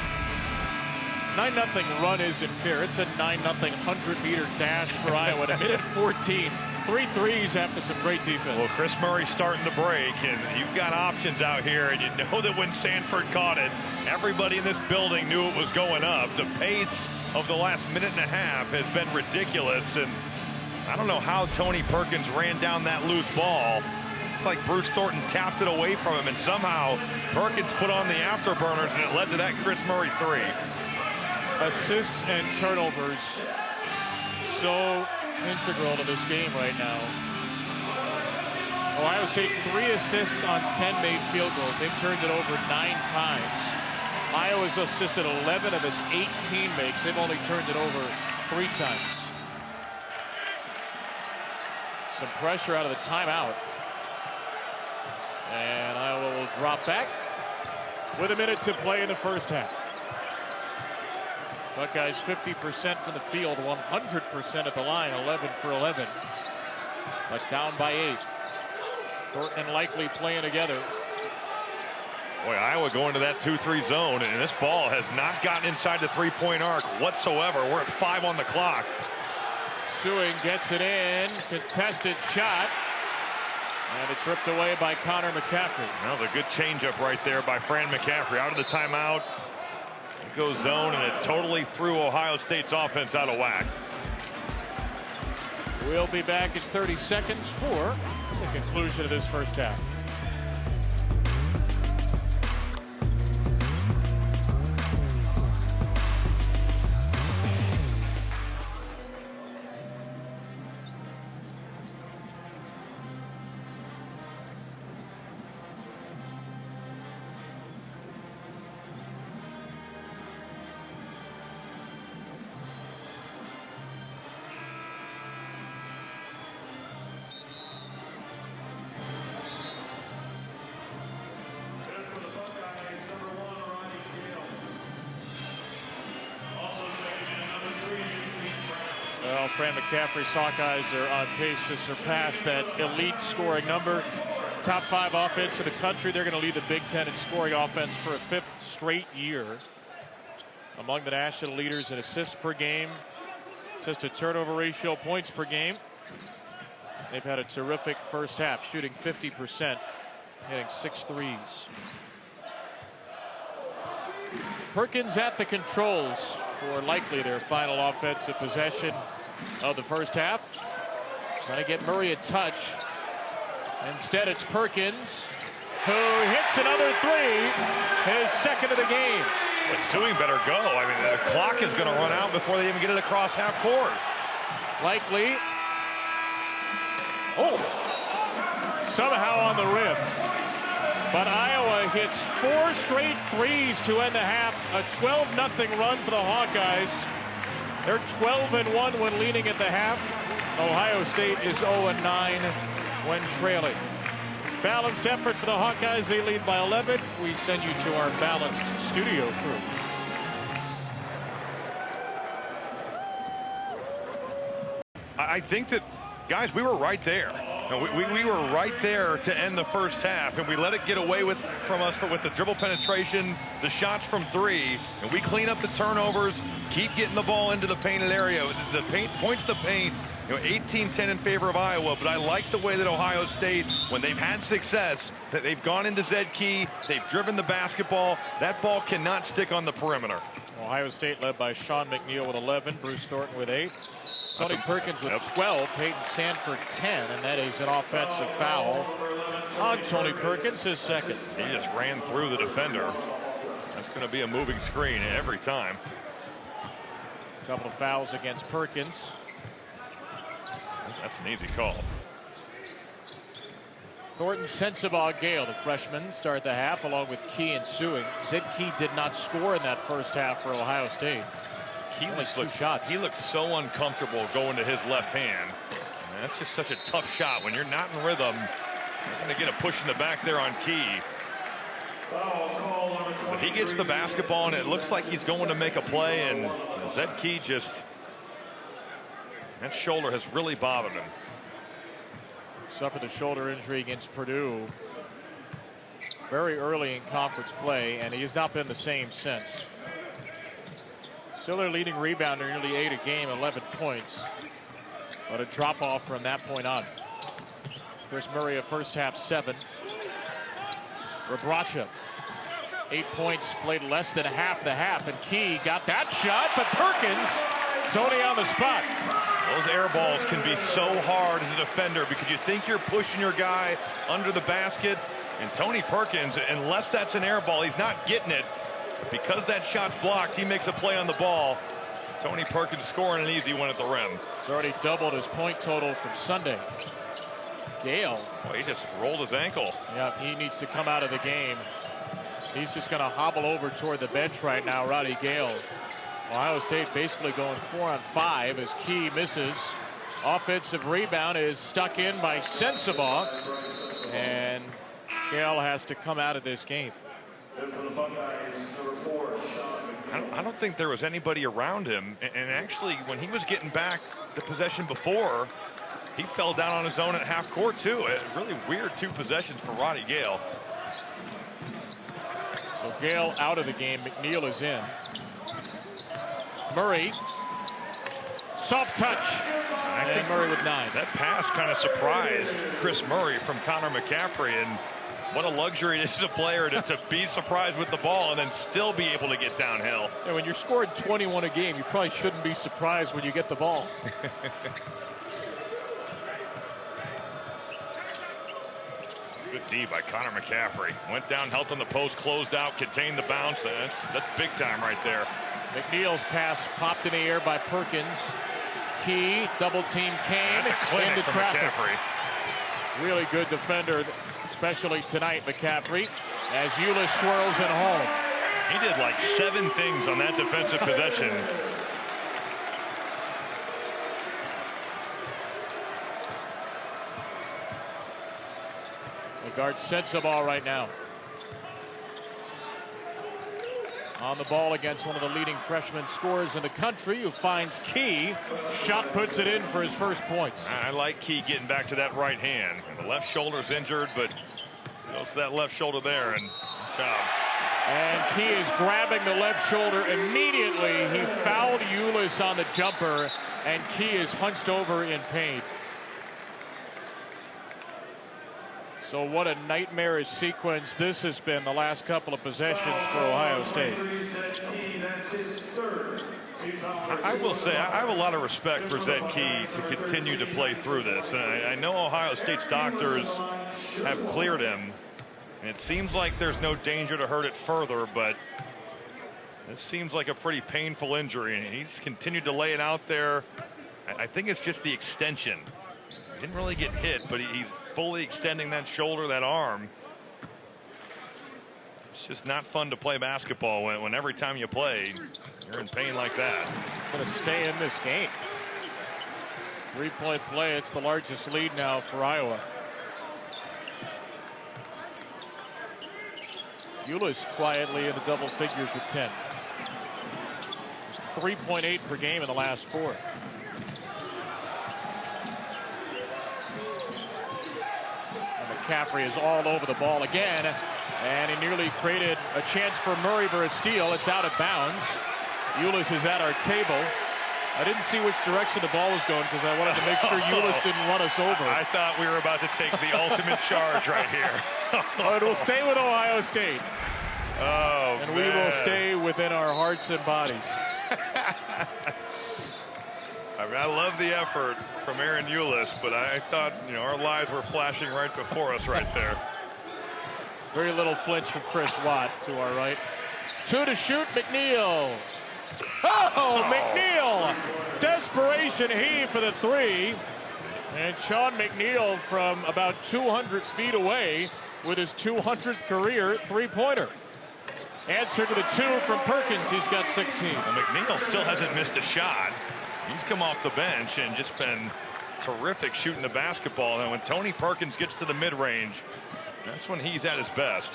9-0 run isn't fair. It's a 9-0 100-meter dash for Iowa at a minute 14. 3 threes after some great defense. Well, Chris Murray starting the break, and you've got options out here, and you know that when Sanford caught it, everybody in this building knew it was going up. The pace of the last minute and a half has been ridiculous, and I don't know how Tony Perkins ran down that loose ball. It's like Bruce Thornton tapped it away from him, and somehow Perkins put on the afterburners, and it led to that Chris Murray three. Assists and turnovers so integral to this game right now. Ohio State 3 assists on 10 made field goals. They've turned it over 9 times. Iowa's assisted 11 of its 18 makes. They've only turned it over 3 times. Some pressure out of the timeout. And Iowa will drop back with a minute to play in the first half. Buckeyes 50% from the field, 100% at the line, 11 for 11. But down by 8. Thornton and Likely playing together. Boy, Iowa going to that 2-3 zone, and this ball has not gotten inside the three-point arc whatsoever. We're at 5 on the clock. Suing gets it in, contested shot, and it's ripped away by Connor McCaffrey. Well, the good changeup right there by Fran McCaffrey out of the timeout. It goes zone, and it totally threw Ohio State's offense out of whack. We'll be back in 30 seconds for the conclusion of this first half. Well, Fran McCaffrey's Sockeyes are on pace to surpass that elite scoring number. Top 5 offense in the country. They're going to lead the Big Ten in scoring offense for a 5th straight year. Among the national leaders in assists per game, assist to turnover ratio, points per game. They've had a terrific first half, shooting 50%, hitting 6 threes. Perkins at the controls. for likely their final offensive possession of the first half. Trying to get Murray a touch. Instead, it's Perkins, who hits another three, his second of the game. But Sewing better go. I mean, the clock is going to run out before they even get it across half court. Likely. Oh, somehow on the rim. But Iowa hits 4 straight threes to end the half. A 12-0 run for the Hawkeyes. They're 12-1 when leading at the half. Ohio State is 0-9 when trailing. Balanced effort for the Hawkeyes. They lead by 11. We send you to our balanced studio crew. I think that, guys, we were right there. We were right there to end the first half, and we let it get away from us with the dribble penetration, the shots from 3, and we clean up the turnovers, keep getting the ball into the painted area. The paint points the paint. 18-10 in favor of Iowa, but I like the way that Ohio State, when they've had success, that they've gone into Zed Key, they've driven the basketball. That ball cannot stick on the perimeter. Ohio State led by Sean McNeil with 11, Bruce Thornton with 8. Tony Perkins with 12, Peyton Sanford 10, and that is an offensive foul on Tony Perkins, his second. He just ran through the defender. That's going to be a moving screen every time. A couple of fouls against Perkins. That's an easy call. Thornton, Sensabaugh, Gale, the freshmen, start the half along with Key and Sewing. Zed Key did not score in that first half for Ohio State. He looks so uncomfortable going to his left hand. And that's just such a tough shot. When you're not in rhythm, you're going to get a push in the back there on Key. But he gets the basketball, and it looks like he's going to make a play, and Zed Key just, that shoulder has really bothered him. Suffered a shoulder injury against Purdue very early in conference play, and he has not been the same since. Still their leading rebounder, nearly 8 a game, 11 points. But a drop off from that point on. Chris Murray, a first half 7. Rebracha, 8 points, played less than half the half, and Key got that shot, but Perkins, Tony on the spot. Those air balls can be so hard as a defender because you think you're pushing your guy under the basket, and Tony Perkins, unless that's an air ball, he's not getting it. Because that shot's blocked, he makes a play on the ball. Tony Perkins scoring an easy one at the rim. He's already doubled his point total from Sunday. Gale. Well, he just rolled his ankle. Yeah, he needs to come out of the game. He's just going to hobble over toward the bench right now, Roddy Gale. Ohio State basically going 4 on 5 as Key misses. Offensive rebound is stuck in by Sensabaugh, and Gale has to come out of this game. I don't think there was anybody around him, and actually when he was getting back the possession before, he fell down on his own at half court too. A really weird 2 possessions for Roddy Gale. So Gale out of the game. McNeil is in. Murray, soft touch, and Murray with 9. That pass kind of surprised Chris Murray from Connor McCaffrey, and what a luxury it is as a player to be surprised with the ball and then still be able to get downhill. Yeah, when you're scoring 21 a game, you probably shouldn't be surprised when you get the ball. Good D by Connor McCaffrey. Went down, helped on the post, closed out, contained the bounce. That's big time right there. McNeil's pass popped in the air by Perkins. Key, double team came into traffic. McCaffrey. Really good defender, especially tonight, McCaffrey, as Ulis swirls it home. He did like 7 things on that defensive possession. The guard sets the ball right now. On the ball against one of the leading freshman scorers in the country, who finds Key. Shot puts it in for his first points. I like Key getting back to that right hand. The left shoulder's injured, but goes to that left shoulder there, and good job. And Key is grabbing the left shoulder immediately. He fouled Ulis on the jumper, and Key is hunched over in pain. So what a nightmarish sequence this has been the last couple of possessions for Ohio State. I will say I have a lot of respect for Zed Key to continue to play through this. And I know Ohio State's doctors have cleared him. And it seems like there's no danger to hurt it further, but this seems like a pretty painful injury. And he's continued to lay it out there. I think it's just the extension. He didn't really get hit, but he's fully extending that shoulder, that arm. It's just not fun to play basketball when every time you play, you're in pain like that. Going to stay in this game. 3-point play. It's the largest lead now for Iowa. Euless quietly in the double figures with 10. Just 3.8 per game in the last 4. McCaffrey is all over the ball again, and he nearly created a chance for Murray for a steal. It's out of bounds. Euless is at our table. I didn't see which direction the ball was going because I wanted to make sure Euless didn't run us over. I thought we were about to take the ultimate charge right here. But we'll stay with Ohio State. Oh, and we will stay within our hearts and bodies. I mean, I love the effort from Aaron Euless, but I thought, our lives were flashing right before us right there. Very little flinch from Chris Watt to our right. 2 to shoot, McNeil. Oh, McNeil! Desperation heave for the 3. And Sean McNeil from about 200 feet away with his 200th career 3-pointer. Answer to the 2 from Perkins. He's got 16. Well, McNeil still hasn't missed a shot. He's come off the bench and just been terrific shooting the basketball. And when Tony Perkins gets to the mid-range, that's when he's at his best.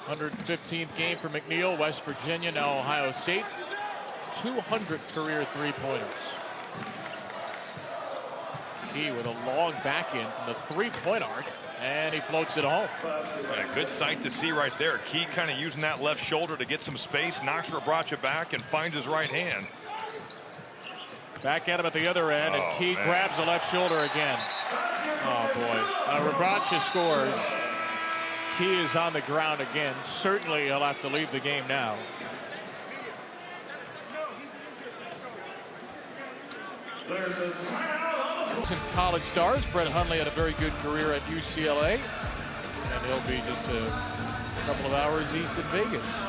115th game for McNeil, West Virginia, now Ohio State. 200th career 3-pointers. Key with a long back in from the 3-point arc, and he floats it home. A good sight to see right there. Key kind of using that left shoulder to get some space, knocks Rebraca back and finds his right hand. Back at him at the other end, and Key grabs the left shoulder again. Oh boy. Rebraca scores. Key is on the ground again. Certainly he'll have to leave the game now. There's a timeout. Some college stars. Brett Hundley had a very good career at UCLA. And he'll be just a couple of hours east of Vegas.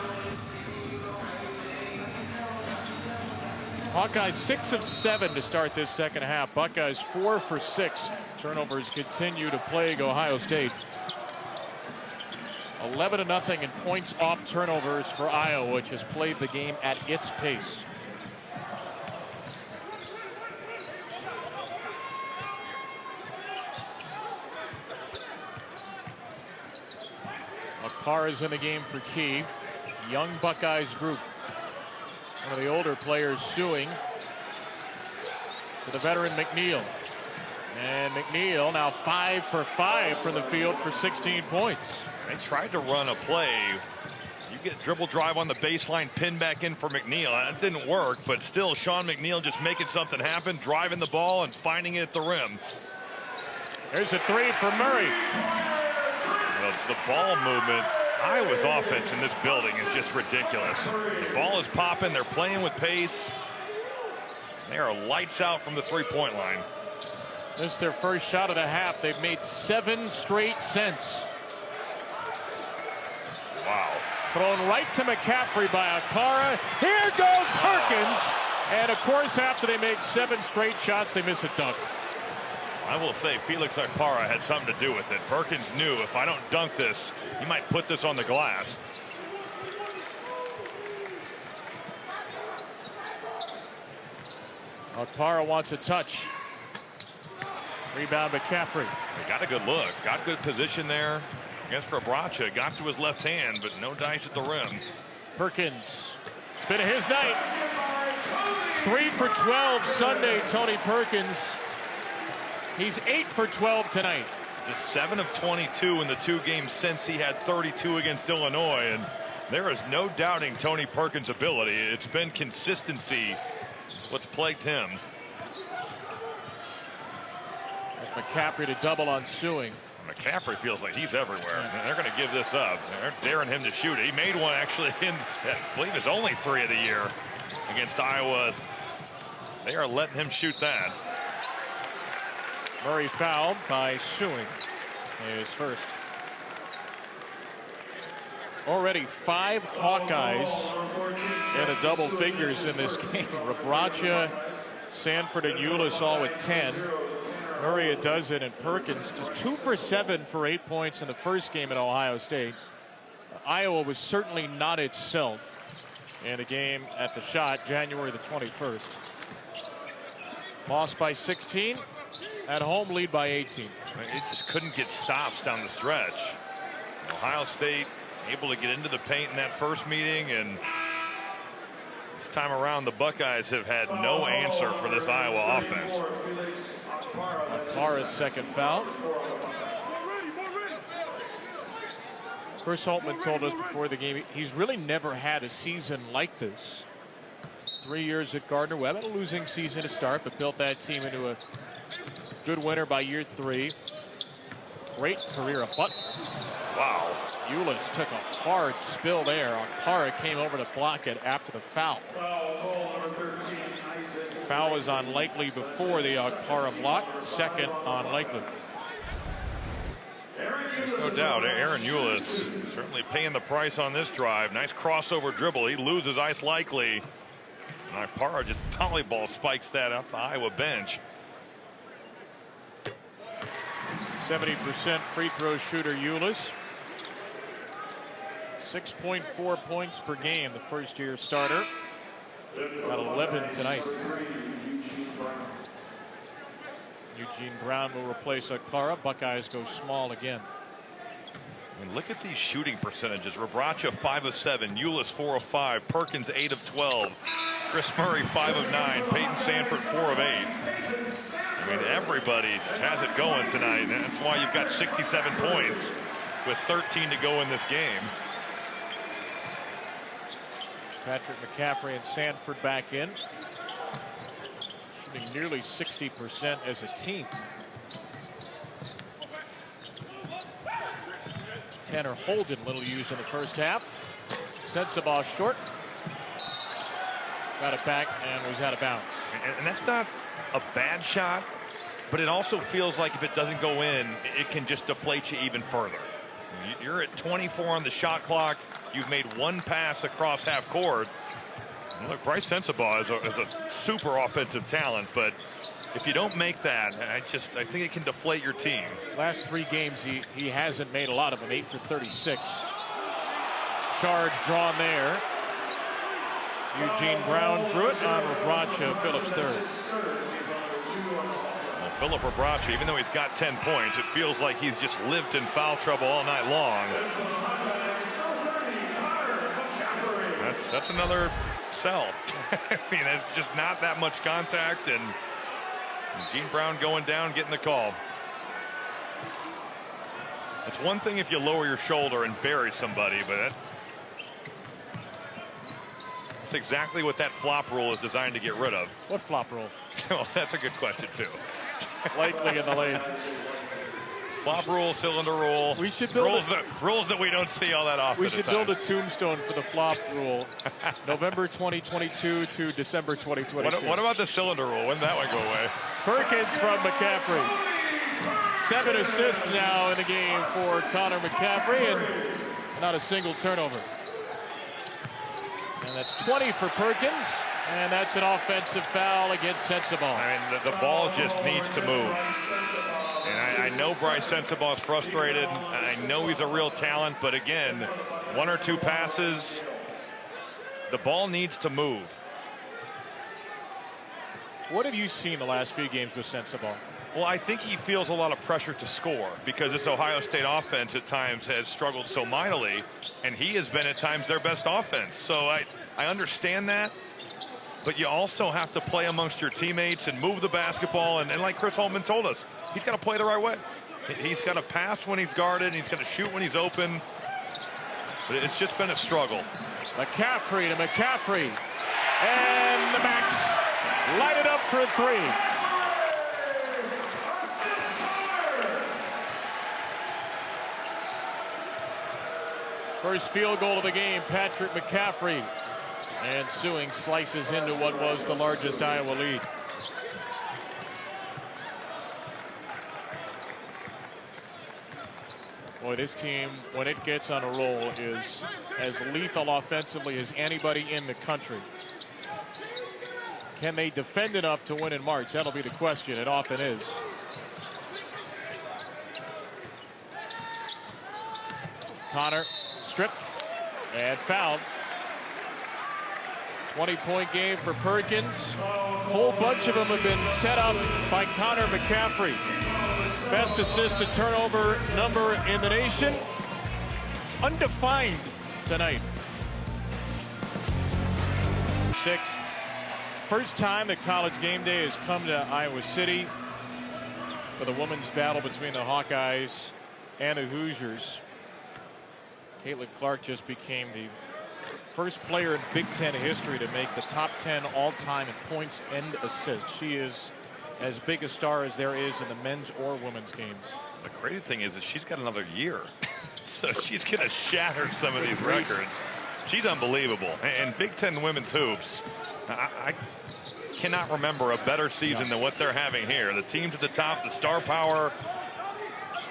Hawkeyes 6 of 7 to start this second half. Buckeyes 4 for 6. Turnovers continue to plague Ohio State. 11-0 in points off turnovers for Iowa, which has played the game at its pace. Akpara is in the game for Key. Young Buckeyes group. One of the older players suing for the veteran McNeil. And McNeil now 5 for 5 from the field for 16 points. They tried to run a play. You get a dribble drive on the baseline, pin back in for McNeil. That didn't work, but still Sean McNeil just making something happen, driving the ball and finding it at the rim. There's a 3 for Murray. The ball movement, Iowa's offense in this building is just ridiculous. The ball is popping. They're playing with pace. They are lights out from the 3-point line. This is their first shot of the half. They've made 7 straight since. Wow. Thrown right to McCaffrey by Akpara. Here goes Perkins. And of course, after they make 7 straight shots, they miss a dunk. I will say Felix Akpara had something to do with it. Perkins knew if I don't dunk this, he might put this on the glass. Akpara wants a touch. Rebound McCaffrey. They got a good look. Got good position there against Rebraca. Got to his left hand, but no dice at the rim. Perkins. It's been his night. It's 3 for 12 Sunday, Tony Perkins. He's 8 for 12 tonight. Just 7 of 22 in the 2 games since he had 32 against Illinois. And there is no doubting Tony Perkins' ability. It's been consistency what's plagued him. As McCaffrey to double on Sewing. McCaffrey feels like he's everywhere. And they're going to give this up. They're daring him to shoot. He made one actually in, I believe it's only 3 of the year against Iowa. They are letting him shoot that. Murray fouled by Sewing. His first. Already 5 Hawkeyes in the double figures in this game. Rebraca, Sanford, and Ulis all with 10. Murray a dozen, and Perkins just 2 for 7 for 8 points in the first game at Ohio State. Iowa was certainly not itself in a game at the Shot, January the 21st. Lost by 16. At home, lead by 18. It just couldn't get stops down the stretch. Ohio State able to get into the paint in that first meeting, and this time around the Buckeyes have had no answer for this Iowa offense. Akpara's second foul. Chris Holtmann told us before the game he's really never had a season like this. 3 years at Gardner-Webb, had a losing season to start, but built that team into a good winner by year 3. Great career of Butler. Wow. Ulis took a hard spill there. Akpara came over to block it after the foul. Foul was unlikely before the Akpara block. Second unlikely. No doubt, Aaron Ulis certainly paying the price on this drive. Nice crossover dribble. He loses ice likely. And Akpara just volleyball spikes that up the Iowa bench. 70% free throw shooter Ulis. 6.4 points per game, the first-year starter. Got 11 tonight. Eugene Brown will replace Akpara. Buckeyes go small again. I mean, look at these shooting percentages. Rebraca 5 of 7, Ulis 4 of 5, Perkins 8 of 12, Chris Murray 5 of 9, Peyton Sanford 4 of 8. I mean, everybody just has it going tonight, and that's why you've got 67 points with 13 to go in this game. Patrick McCaffrey and Sanford back in. Shooting nearly 60% as a team. Tanner Holden, little used in the first half. Sensabaugh short. Got it back and was out of bounds. And that's not a bad shot, but it also feels like if it doesn't go in, it can just deflate you even further. You're at 24 on the shot clock. You've made 1 pass across half court. Look, Bryce Sensabaugh is a super offensive talent, but if you don't make that, I think it can deflate your team. Last 3 games, he hasn't made a lot of them. 8 for 36. Charge drawn there. Eugene Brown drew it on Rebraca, Phillips third. Well, Philip Rebraca, even though he's got 10 points, it feels like he's just lived in foul trouble all night long. That's another cell. I mean, it's just not that much contact, and Eugene Brown going down, getting the call. It's one thing if you lower your shoulder and bury somebody, but that's exactly what that flop rule is designed to get rid of. What flop rule? Well, that's a good question, too. Likely in the lane. Flop rule, cylinder rule. We should build rules that we don't see all that often. We should build a tombstone for the flop rule. November 2022 to December 2022. What about the cylinder rule? When did that one go away? Perkins from McCaffrey. 7 assists now in the game for Connor McCaffrey, and not a single turnover. And that's 20 for Perkins, and that's an offensive foul against Sensabaugh. I mean, the ball just needs to move. And I know Bryce Sensabaugh's frustrated. I know he's a real talent, but again, 1 or 2 passes, the ball needs to move. What have you seen the last few games with Sensabaugh? Well, I think he feels a lot of pressure to score because this Ohio State offense at times has struggled so mightily, and he has been at times their best offense. So I understand that, but you also have to play amongst your teammates and move the basketball, and like Chris Holtmann told us, he's got to play the right way. He's got to pass when he's guarded, and he's got to shoot when he's open. But it's just been a struggle. McCaffrey to McCaffrey, and the Max light it up for 3. First field goal of the game, Patrick McCaffrey. And Sewing slices into what was the largest Iowa lead. Boy, this team, when it gets on a roll, is as lethal offensively as anybody in the country. Can they defend enough to win in March? That'll be the question. It often is. Connor stripped and fouled. 20-point game for Perkins. A whole bunch of them have been set up by Connor McCaffrey. Best assist to turnover number in the nation. It's undefined tonight. Sixth. First time that College Game Day has come to Iowa City for the women's battle between the Hawkeyes and the Hoosiers. Caitlin Clark just became the first player in Big Ten history to make the top 10 all-time in points and assists. She is as big a star as there is in the men's or women's games. The great thing is that she's got another year. So she's going to shatter some of these records. She's unbelievable. And Big Ten women's hoops, I cannot remember a better season than what they're having here. The teams at the top, the star power,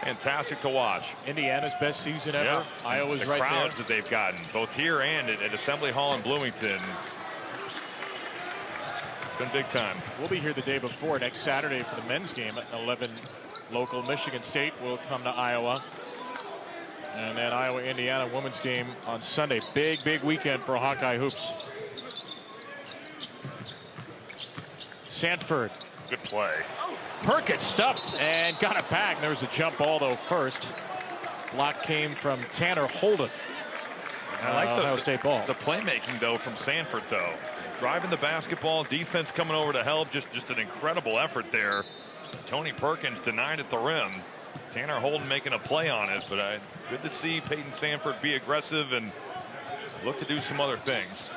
fantastic to watch. It's Indiana's best season ever. Yeah. Iowa's the right crowds there that they've gotten, both here and at Assembly Hall in Bloomington. It's been big time. We'll be here the day before next Saturday for the men's game at 11 local. Michigan State will come to Iowa. And then Iowa-Indiana women's game on Sunday. Big, big weekend for Hawkeye hoops. Sanford. Good play. Perkins stuffed and got it back. There was a jump ball, though, first. Block came from Tanner Holden. I like Ohio State ball. The playmaking, though, from Sanford, though. Driving the basketball, defense coming over to help. Just an incredible effort there. Tony Perkins denied at the rim. Tanner Holden making a play on it, but good to see Peyton Sanford be aggressive and look to do some other things.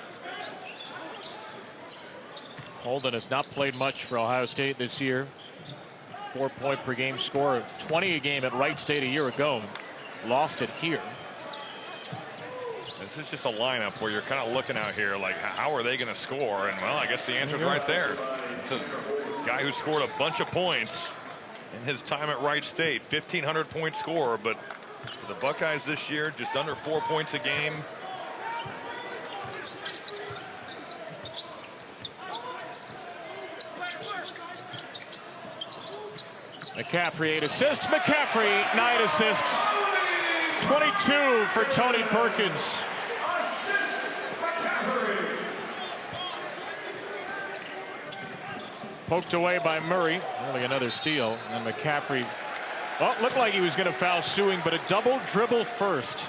Holden has not played much for Ohio State this year. 4-point per game score of 20 a game at Wright State a year ago. Lost it here. This is just a lineup where you're kind of looking out here like, how are they going to score? And, well, I guess the answer's right there. It's a guy who scored a bunch of points in his time at Wright State. 1,500-point scorer, but for the Buckeyes this year, just under 4 points a game. McCaffrey 8 assists. McCaffrey 9 assists. 22 for Tony Perkins. Poked away by Murray. Only another steal. And McCaffrey, well, looked like he was going to foul Sewing, but a double dribble first.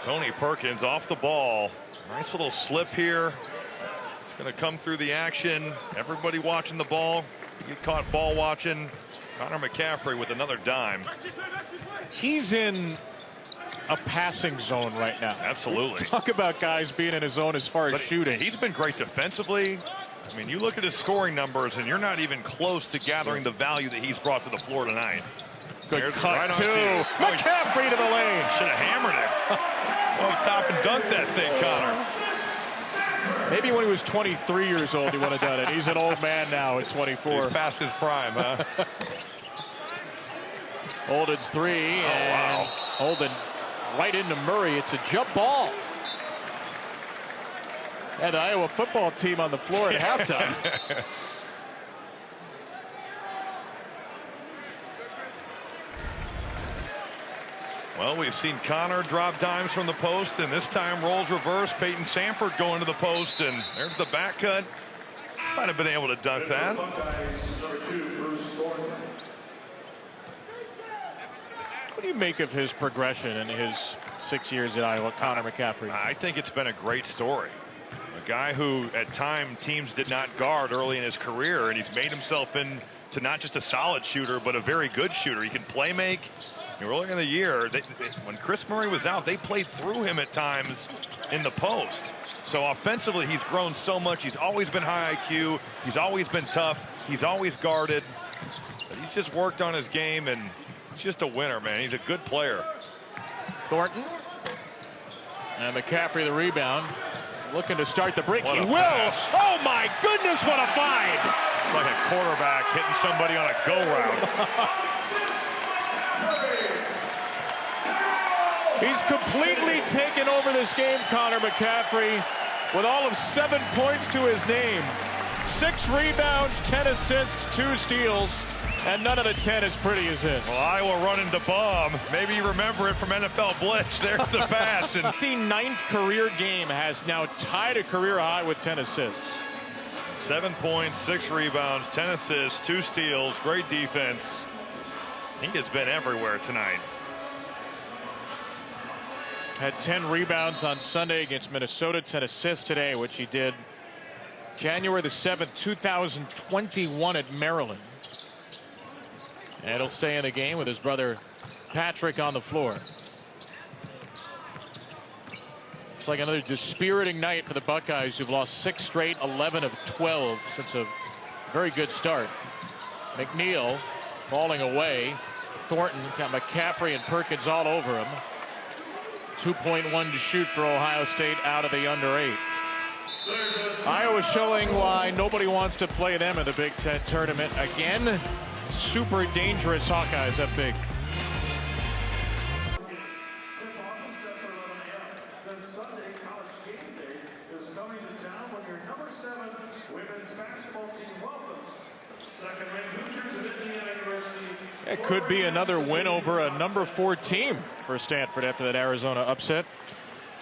Tony Perkins off the ball. Nice little slip here. It's going to come through the action. Everybody watching the ball. Get caught ball watching. Connor McCaffrey with another dime. He's in a passing zone right now. Absolutely. Talk about guys being in his zone as far as shooting. He's been great defensively. I mean, you look at his scoring numbers, and you're not even close to gathering the value that he's brought to the floor tonight. Good There's cut, right on too. cue. McCaffrey to the lane. Should have hammered it. Oh, top and dunked that thing, Connor. Maybe when he was 23 years old, he would have done it. He's an old man now at 24. He's past his prime, huh? Holden's three, and Holden right into Murray. It's a jump ball. And the Iowa football team on the floor at halftime. Well, we've seen Connor drop dimes from the post, and this time rolls reverse. Peyton Sanford going to the post, and there's the back cut. Might have been able to dunk that. What do you make of his progression in his 6 years at Iowa, Connor McCaffrey? I think it's been a great story. A guy who, at times, teams did not guard early in his career, and he's made himself into not just a solid shooter, but a very good shooter. He can play make. Earlier in the year, when Chris Murray was out, they played through him at times in the post. So offensively, he's grown so much. He's always been high IQ. He's always been tough. He's always guarded. But he's just worked on his game, and He's just a winner, man. He's a good player. Thornton. And McCaffrey the rebound. Looking to start the break. What He a will. pass. Oh my goodness, what a find. It's like a quarterback hitting somebody on a go route. He's completely taken over this game, Connor McCaffrey, with all of 7 points to his name. 6 rebounds, 10 assists, 2 steals, and none of the 10 as pretty as this. Well, Iowa running to bomb. Maybe you remember it from NFL Blitz. There's the pass. And 59th career game has now tied a career high with 10 assists. 7 points, 6 rebounds, 10 assists, 2 steals. Great defense. He has been everywhere tonight. Had 10 rebounds on Sunday against Minnesota, 10 assists today, which he did January the 7th, 2021 at Maryland. And he'll stay in the game with his brother Patrick on the floor. It's like another dispiriting night for the Buckeyes, who've lost 6 straight, 11 of 12 since a very good start. McNeil falling away. Thornton got McCaffrey and Perkins all over him. 2.1 to shoot for Ohio State out of the under 8. Iowa showing why nobody wants to play them in the Big Ten tournament again. Super dangerous Hawkeyes up big. Then Sunday, College Game Day is coming to town when your number 7 women's basketball team welcomes second-ranked Hoosiers of Indiana University. It could be another win over a number 4 team for Stanford after that Arizona upset.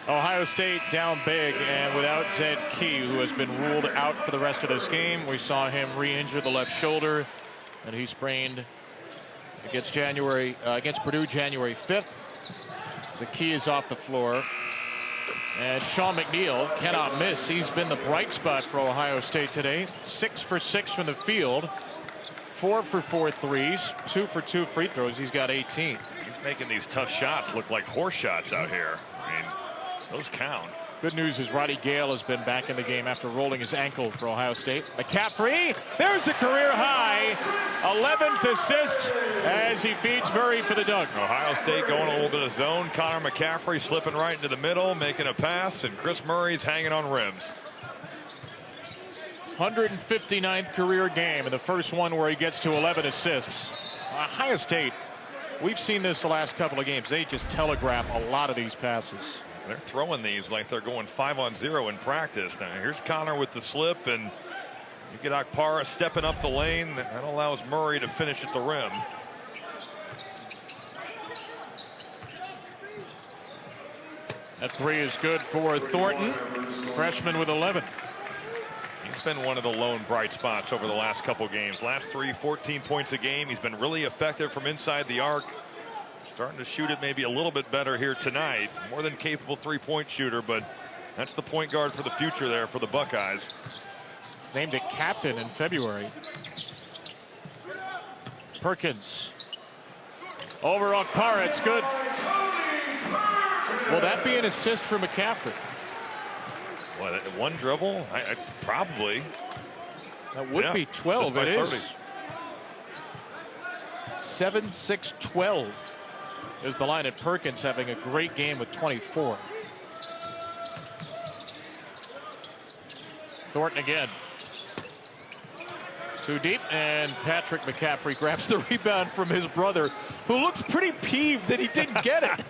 Ohio State down big and without Zed Key, who has been ruled out for the rest of this game. We saw him re-injure the left shoulder, and he sprained against Purdue January 5th. So Key is off the floor. And Sean McNeil cannot miss. He's been the bright spot for Ohio State today. 6 for 6 from the field. 4 for 4 threes. 2 for 2 free throws. He's got 18. He's making these tough shots look like horse shots out here. I mean, those count. Good news is Roddy Gale has been back in the game after rolling his ankle for Ohio State. McCaffrey, there's a career high. 11th assist as he feeds Murray for the dunk. Ohio State going a little bit of zone. Connor McCaffrey slipping right into the middle, making a pass, and Chris Murray's hanging on rims. 159th career game, and the first one where he gets to 11 assists. Ohio State, we've seen this the last couple of games. They just telegraph a lot of these passes. They're throwing these like they're going 5-on-0 in practice. Now here's Connor with the slip, and you get Akpara stepping up the lane. That allows Murray to finish at the rim. That 3 is good for Thornton, freshman with 11. He's been one of the lone bright spots over the last couple games. Last 3, 14 points a game. He's been really effective from inside the arc. Starting to shoot it maybe a little bit better here tonight. More than capable 3-point shooter, but that's the point guard for the future there for the Buckeyes. He's named a captain in February. Perkins. Over Akpara, it's good. Will that be an assist for McCaffrey? What, 1 dribble? Probably. That would be 12. It is. 7, 6, 12. There's the line at Perkins having a great game with 24. Thornton again. Too deep, and Patrick McCaffrey grabs the rebound from his brother, who looks pretty peeved that he didn't get it.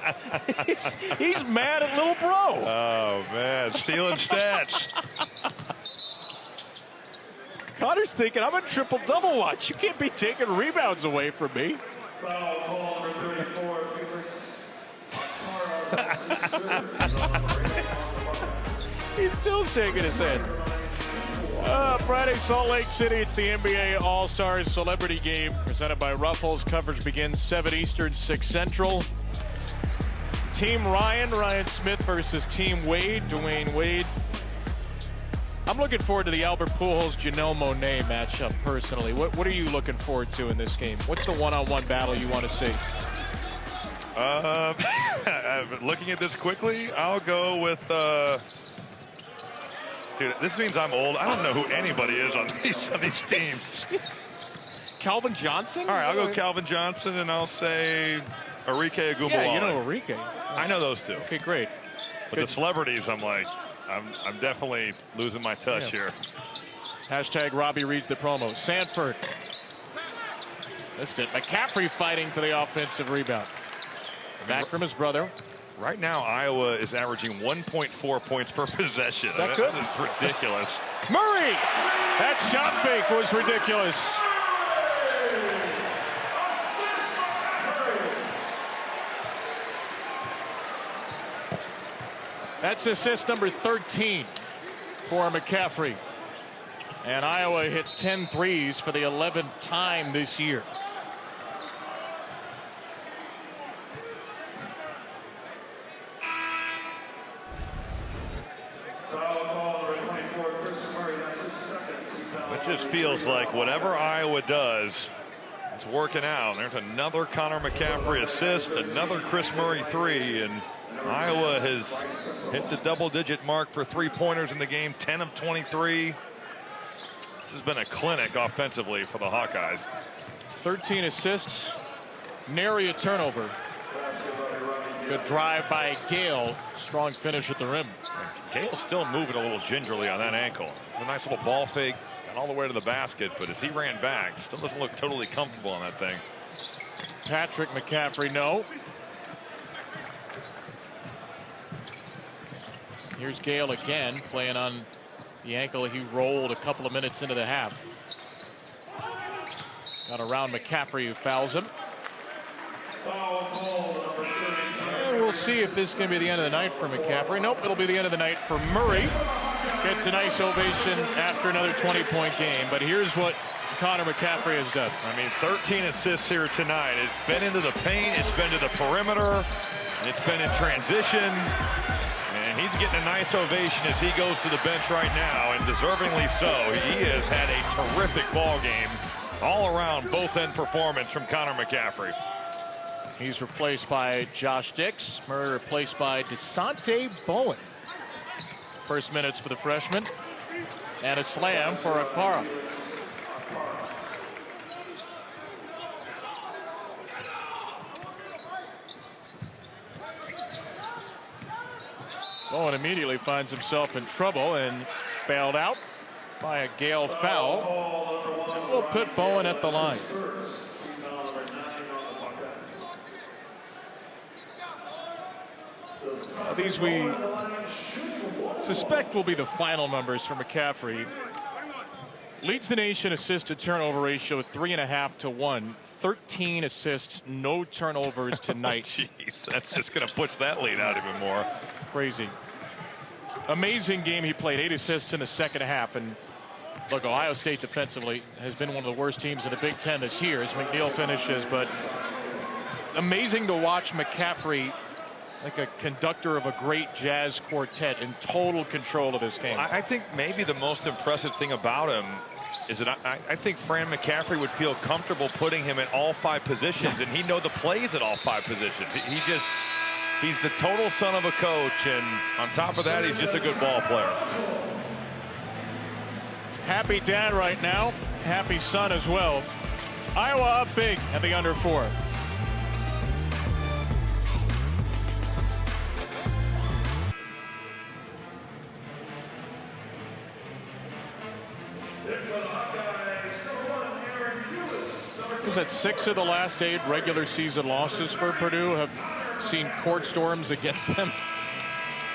he's mad at little bro. Oh, man. Stealing stats. Connor's thinking, I'm a triple-double watch. You can't be taking rebounds away from me. Foul call number 34, Felix. He's still shaking his head. Friday, Salt Lake City. It's the NBA All-Stars Celebrity Game presented by Ruffles. Coverage begins 7 Eastern, 6 Central. Team Ryan Smith versus Team Wade, Dwayne Wade. I'm looking forward to the Albert Pujols Janelle Monáe matchup personally. What are you looking forward to in this game? What's the one-on-one battle you want to see? Looking at this quickly, I'll go with. Dude, this means I'm old. I don't know who anybody is on these teams. Calvin Johnson? All right, I'll go Calvin Johnson, and I'll say Enrique Agumbalawi. Yeah, you know Enrique. I know those two. Okay, great. But the celebrities, I'm definitely losing my touch here. Hashtag Robbie reads the promo. Sanford. Missed it. McCaffrey fighting for the offensive rebound. Back from his brother. Right now, Iowa is averaging 1.4 points per possession. Is that good? That is ridiculous. Murray! That shot fake was ridiculous. That's assist number 13 for McCaffrey. And Iowa hits 10 threes for the 11th time this year. It just feels like whatever Iowa does, it's working out. There's another Connor McCaffrey assist, another Chris Murray three, and Iowa has hit the double-digit mark for three-pointers in the game, 10 of 23. This has been a clinic offensively for the Hawkeyes. 13 assists, nary a turnover. Good drive by Gale. Strong finish at the rim. Gale's still moving a little gingerly on that ankle. A nice little ball fake, got all the way to the basket, but as he ran back, still doesn't look totally comfortable on that thing. Patrick McCaffrey, no. Here's Gale again, playing on the ankle he rolled a couple of minutes into the half. Got around McCaffrey, who fouls him. And we'll see if this is going to be the end of the night for McCaffrey. Nope, it'll be the end of the night for Murray. Gets a nice ovation after another 20-point game. But here's what Connor McCaffrey has done. I mean, 13 assists here tonight. It's been into the paint, it's been to the perimeter, it's been in transition. And he's getting a nice ovation as he goes to the bench right now, and deservingly so. He has had a terrific ball game, all around both end performance from Connor McCaffrey. He's replaced by Josh Dix. Murray replaced by DeSante Bowen. First minutes for the freshman. And a slam for Akpara. Bowen immediately finds himself in trouble and bailed out by a Gale foul. And we'll put Bowen at the line. These we suspect will be the final numbers for McCaffrey. Leads the nation assist to turnover ratio 3.5 to 1. 13 assists, no turnovers tonight. Jeez, that's just going to push that lead out even more. Crazy. Amazing game he played. 8 assists in the second half. And look, Ohio State defensively has been one of the worst teams in the Big Ten this year as McNeil finishes. But amazing to watch McCaffrey like a conductor of a great jazz quartet in total control of this game. I think maybe the most impressive thing about him is that I think Fran McCaffrey would feel comfortable putting him at all 5 positions, and he'd know the plays at all 5 positions. He's the total son of a coach, and on top of that, he's just a good ball player. Happy dad right now, happy son as well. Iowa up big at the under 4. Was that 6 of the last 8 regular season losses for Purdue have seen court storms against them?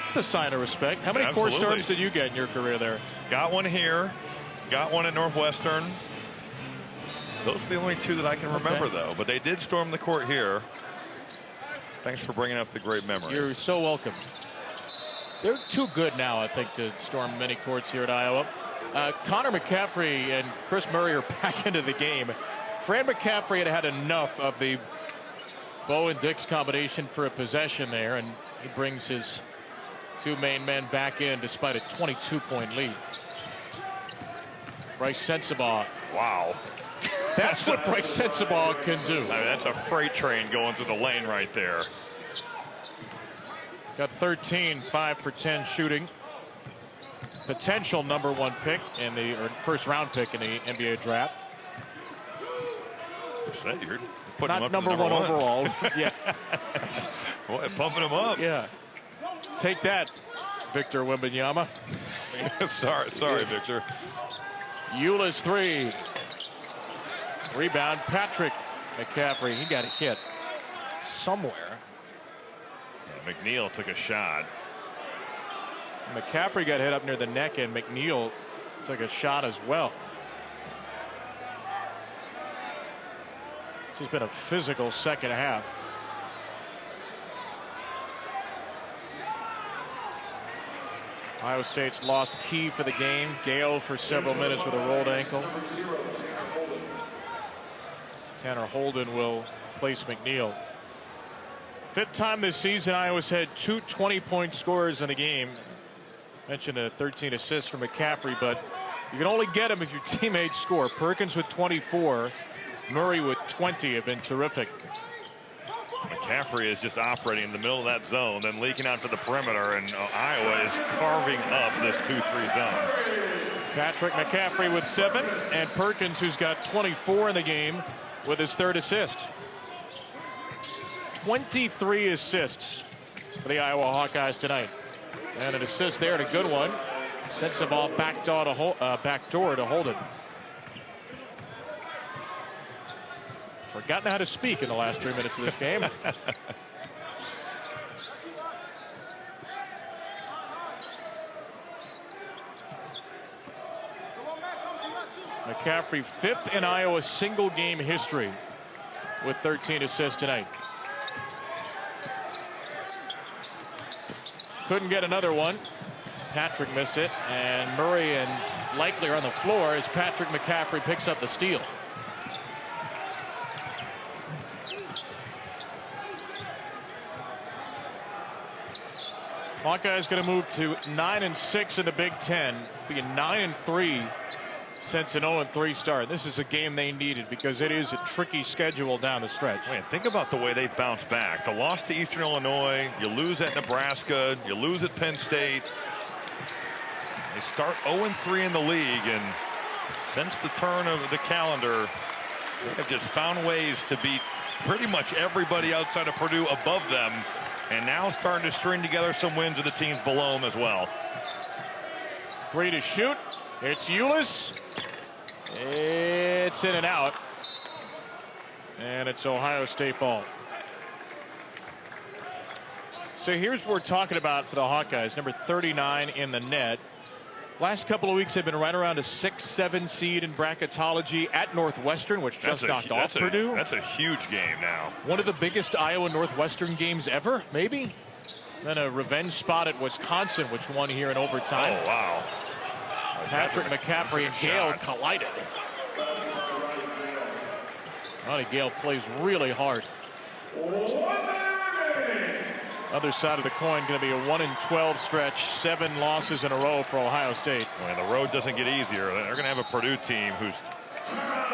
It's the sign of respect. How many Absolutely. court storms did you get in your career there? Got one here, got one at Northwestern. Those are the only 2 that I can remember, though. But they did storm the court here. Thanks for bringing up the great memories. You're so welcome. They're too good now, I think, to storm many courts here at Iowa. Connor McCaffrey and Chris Murray are back into the game. Fran McCaffrey had enough of the Bowen-Dix combination for a possession there, and he brings his 2 main men back in despite a 22-point lead. Bryce Sensabaugh. Wow. That's what Bryce Sensabaugh can do. I mean, that's a freight train going through the lane right there. Got 13, 5 for 10 shooting. Potential #1 pick in the first round pick in the NBA draft. Say, you're putting him Not up number to one overall. Yeah. Boy, pumping him up. Yeah. Take that, Victor Wembanyama. sorry, Victor. Euless 3. Rebound, Patrick McCaffrey. He got a hit somewhere. McNeil took a shot. McCaffrey got hit up near the neck, and McNeil took a shot as well. This has been a physical second half. Ohio State's lost Key for the game. Gale for several minutes with a rolled ankle. Tanner Holden will place McNeil. Fifth time this season Iowa's had 2 20-point scorers in the game. Mentioned a 13 assists for McCaffrey, but you can only get them if your teammates score. Perkins with 24, Murray with 20 have been terrific. McCaffrey is just operating in the middle of that zone, then leaking out to the perimeter, and Iowa is carving up this 2-3 zone. Patrick McCaffrey with 7, and Perkins, who's got 24 in the game, with his 3rd assist. 23 assists for the Iowa Hawkeyes tonight. And an assist there, and a good one. Sends the ball backdoor to Holden. Forgotten how to speak in the last 3 minutes of this game. McCaffrey 5th in Iowa's single game history with 13 assists tonight. Couldn't get another one. Patrick missed it, and Murray and Likely are on the floor as Patrick McCaffrey picks up the steal. Hawkeyes going to move to 9-6 in the Big Ten, being 9-3 since an 0-3 start. This is a game they needed because it is a tricky schedule down the stretch. Man, think about the way they bounce back. The loss to Eastern Illinois, you lose at Nebraska, you lose at Penn State. They start 0-3 in the league, and since the turn of the calendar, they have just found ways to beat pretty much everybody outside of Purdue above them, and now starting to string together some wins with the teams below them as well. 3 to shoot. It's Euless. It's in and out. And it's Ohio State ball. So here's what we're talking about for the Hawkeyes. Number 39 in the net. Last couple of weeks they've been right around a 6-7 seed in bracketology at Northwestern, which just knocked off Purdue. That's a huge game now. One of the biggest Iowa Northwestern games ever, maybe. Then a revenge spot at Wisconsin, which won here in overtime. Oh, wow. Patrick McCaffrey and Gale collided. Ronnie Gale plays really hard. Other side of the coin going to be a 1-12 stretch, 7 losses in a row for Ohio State. Well, the road doesn't get easier. They're going to have a Purdue team who's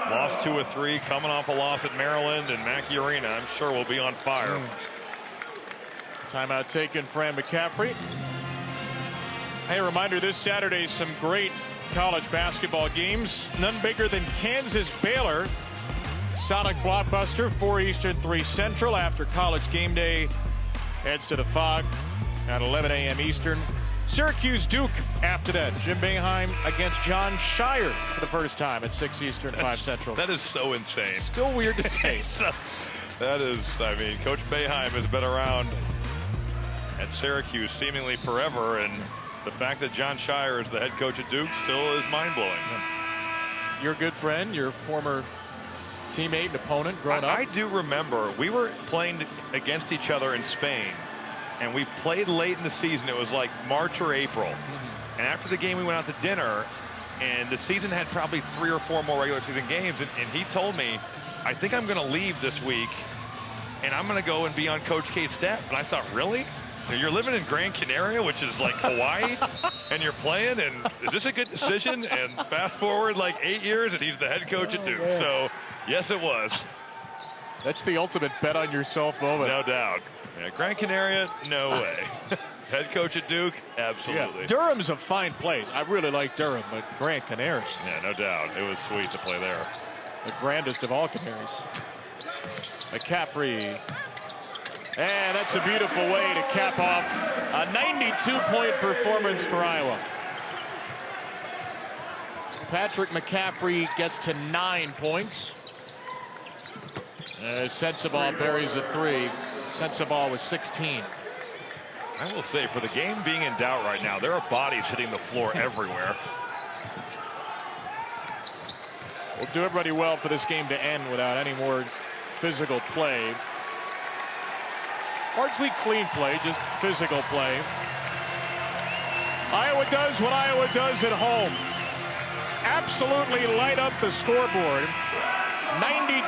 lost 2 of 3, coming off a loss at Maryland, and Mackey Arena, I'm sure, will be on fire. Timeout taken, Fran McCaffrey. Hey, a reminder, this Saturday, some great college basketball games. None bigger than Kansas Baylor. Sonic blockbuster, 4 Eastern, 3 Central, after College game day. Heads to the Fog at 11 a.m. Eastern. Syracuse Duke after that. Jim Boeheim against John Shire for the first time at 6 Eastern, 5 Central. That is so insane. Still weird to say. That is, I mean, Coach Boeheim has been around at Syracuse seemingly forever, and the fact that John Shire is the head coach at Duke still is mind-blowing. Your good friend, your former teammate and opponent growing up. I do remember we were playing against each other in Spain, and we played late in the season. It was like March or April. And after the game, we went out to dinner, and the season had probably 3 or 4 more regular season games. And he told me, I think I'm going to leave this week, and I'm going to go and be on Coach K's staff. And I thought, really? You're living in Gran Canaria, which is like Hawaii, and you're playing, and is this a good decision? And fast forward like 8 years, and he's the head coach at Duke. So, yes, it was. That's the ultimate bet on yourself moment. No doubt. Yeah, Gran Canaria, no way. Head coach at Duke, absolutely. Yeah, Durham's a fine place. I really like Durham, but Gran Canaria. Yeah, no doubt. It was sweet to play there. The grandest of all canaries. McCaffrey. And that's a beautiful way to cap off a 92-point performance for Iowa. Patrick McCaffrey gets to 9 points. Sensabaugh buries a 3. Sensabaugh was 16. I will say, for the game being in doubt right now, there are bodies hitting the floor everywhere. We'll do everybody well for this game to end without any more physical play. Largely clean play, just physical play. Iowa does what Iowa does at home. Absolutely light up the scoreboard. 92.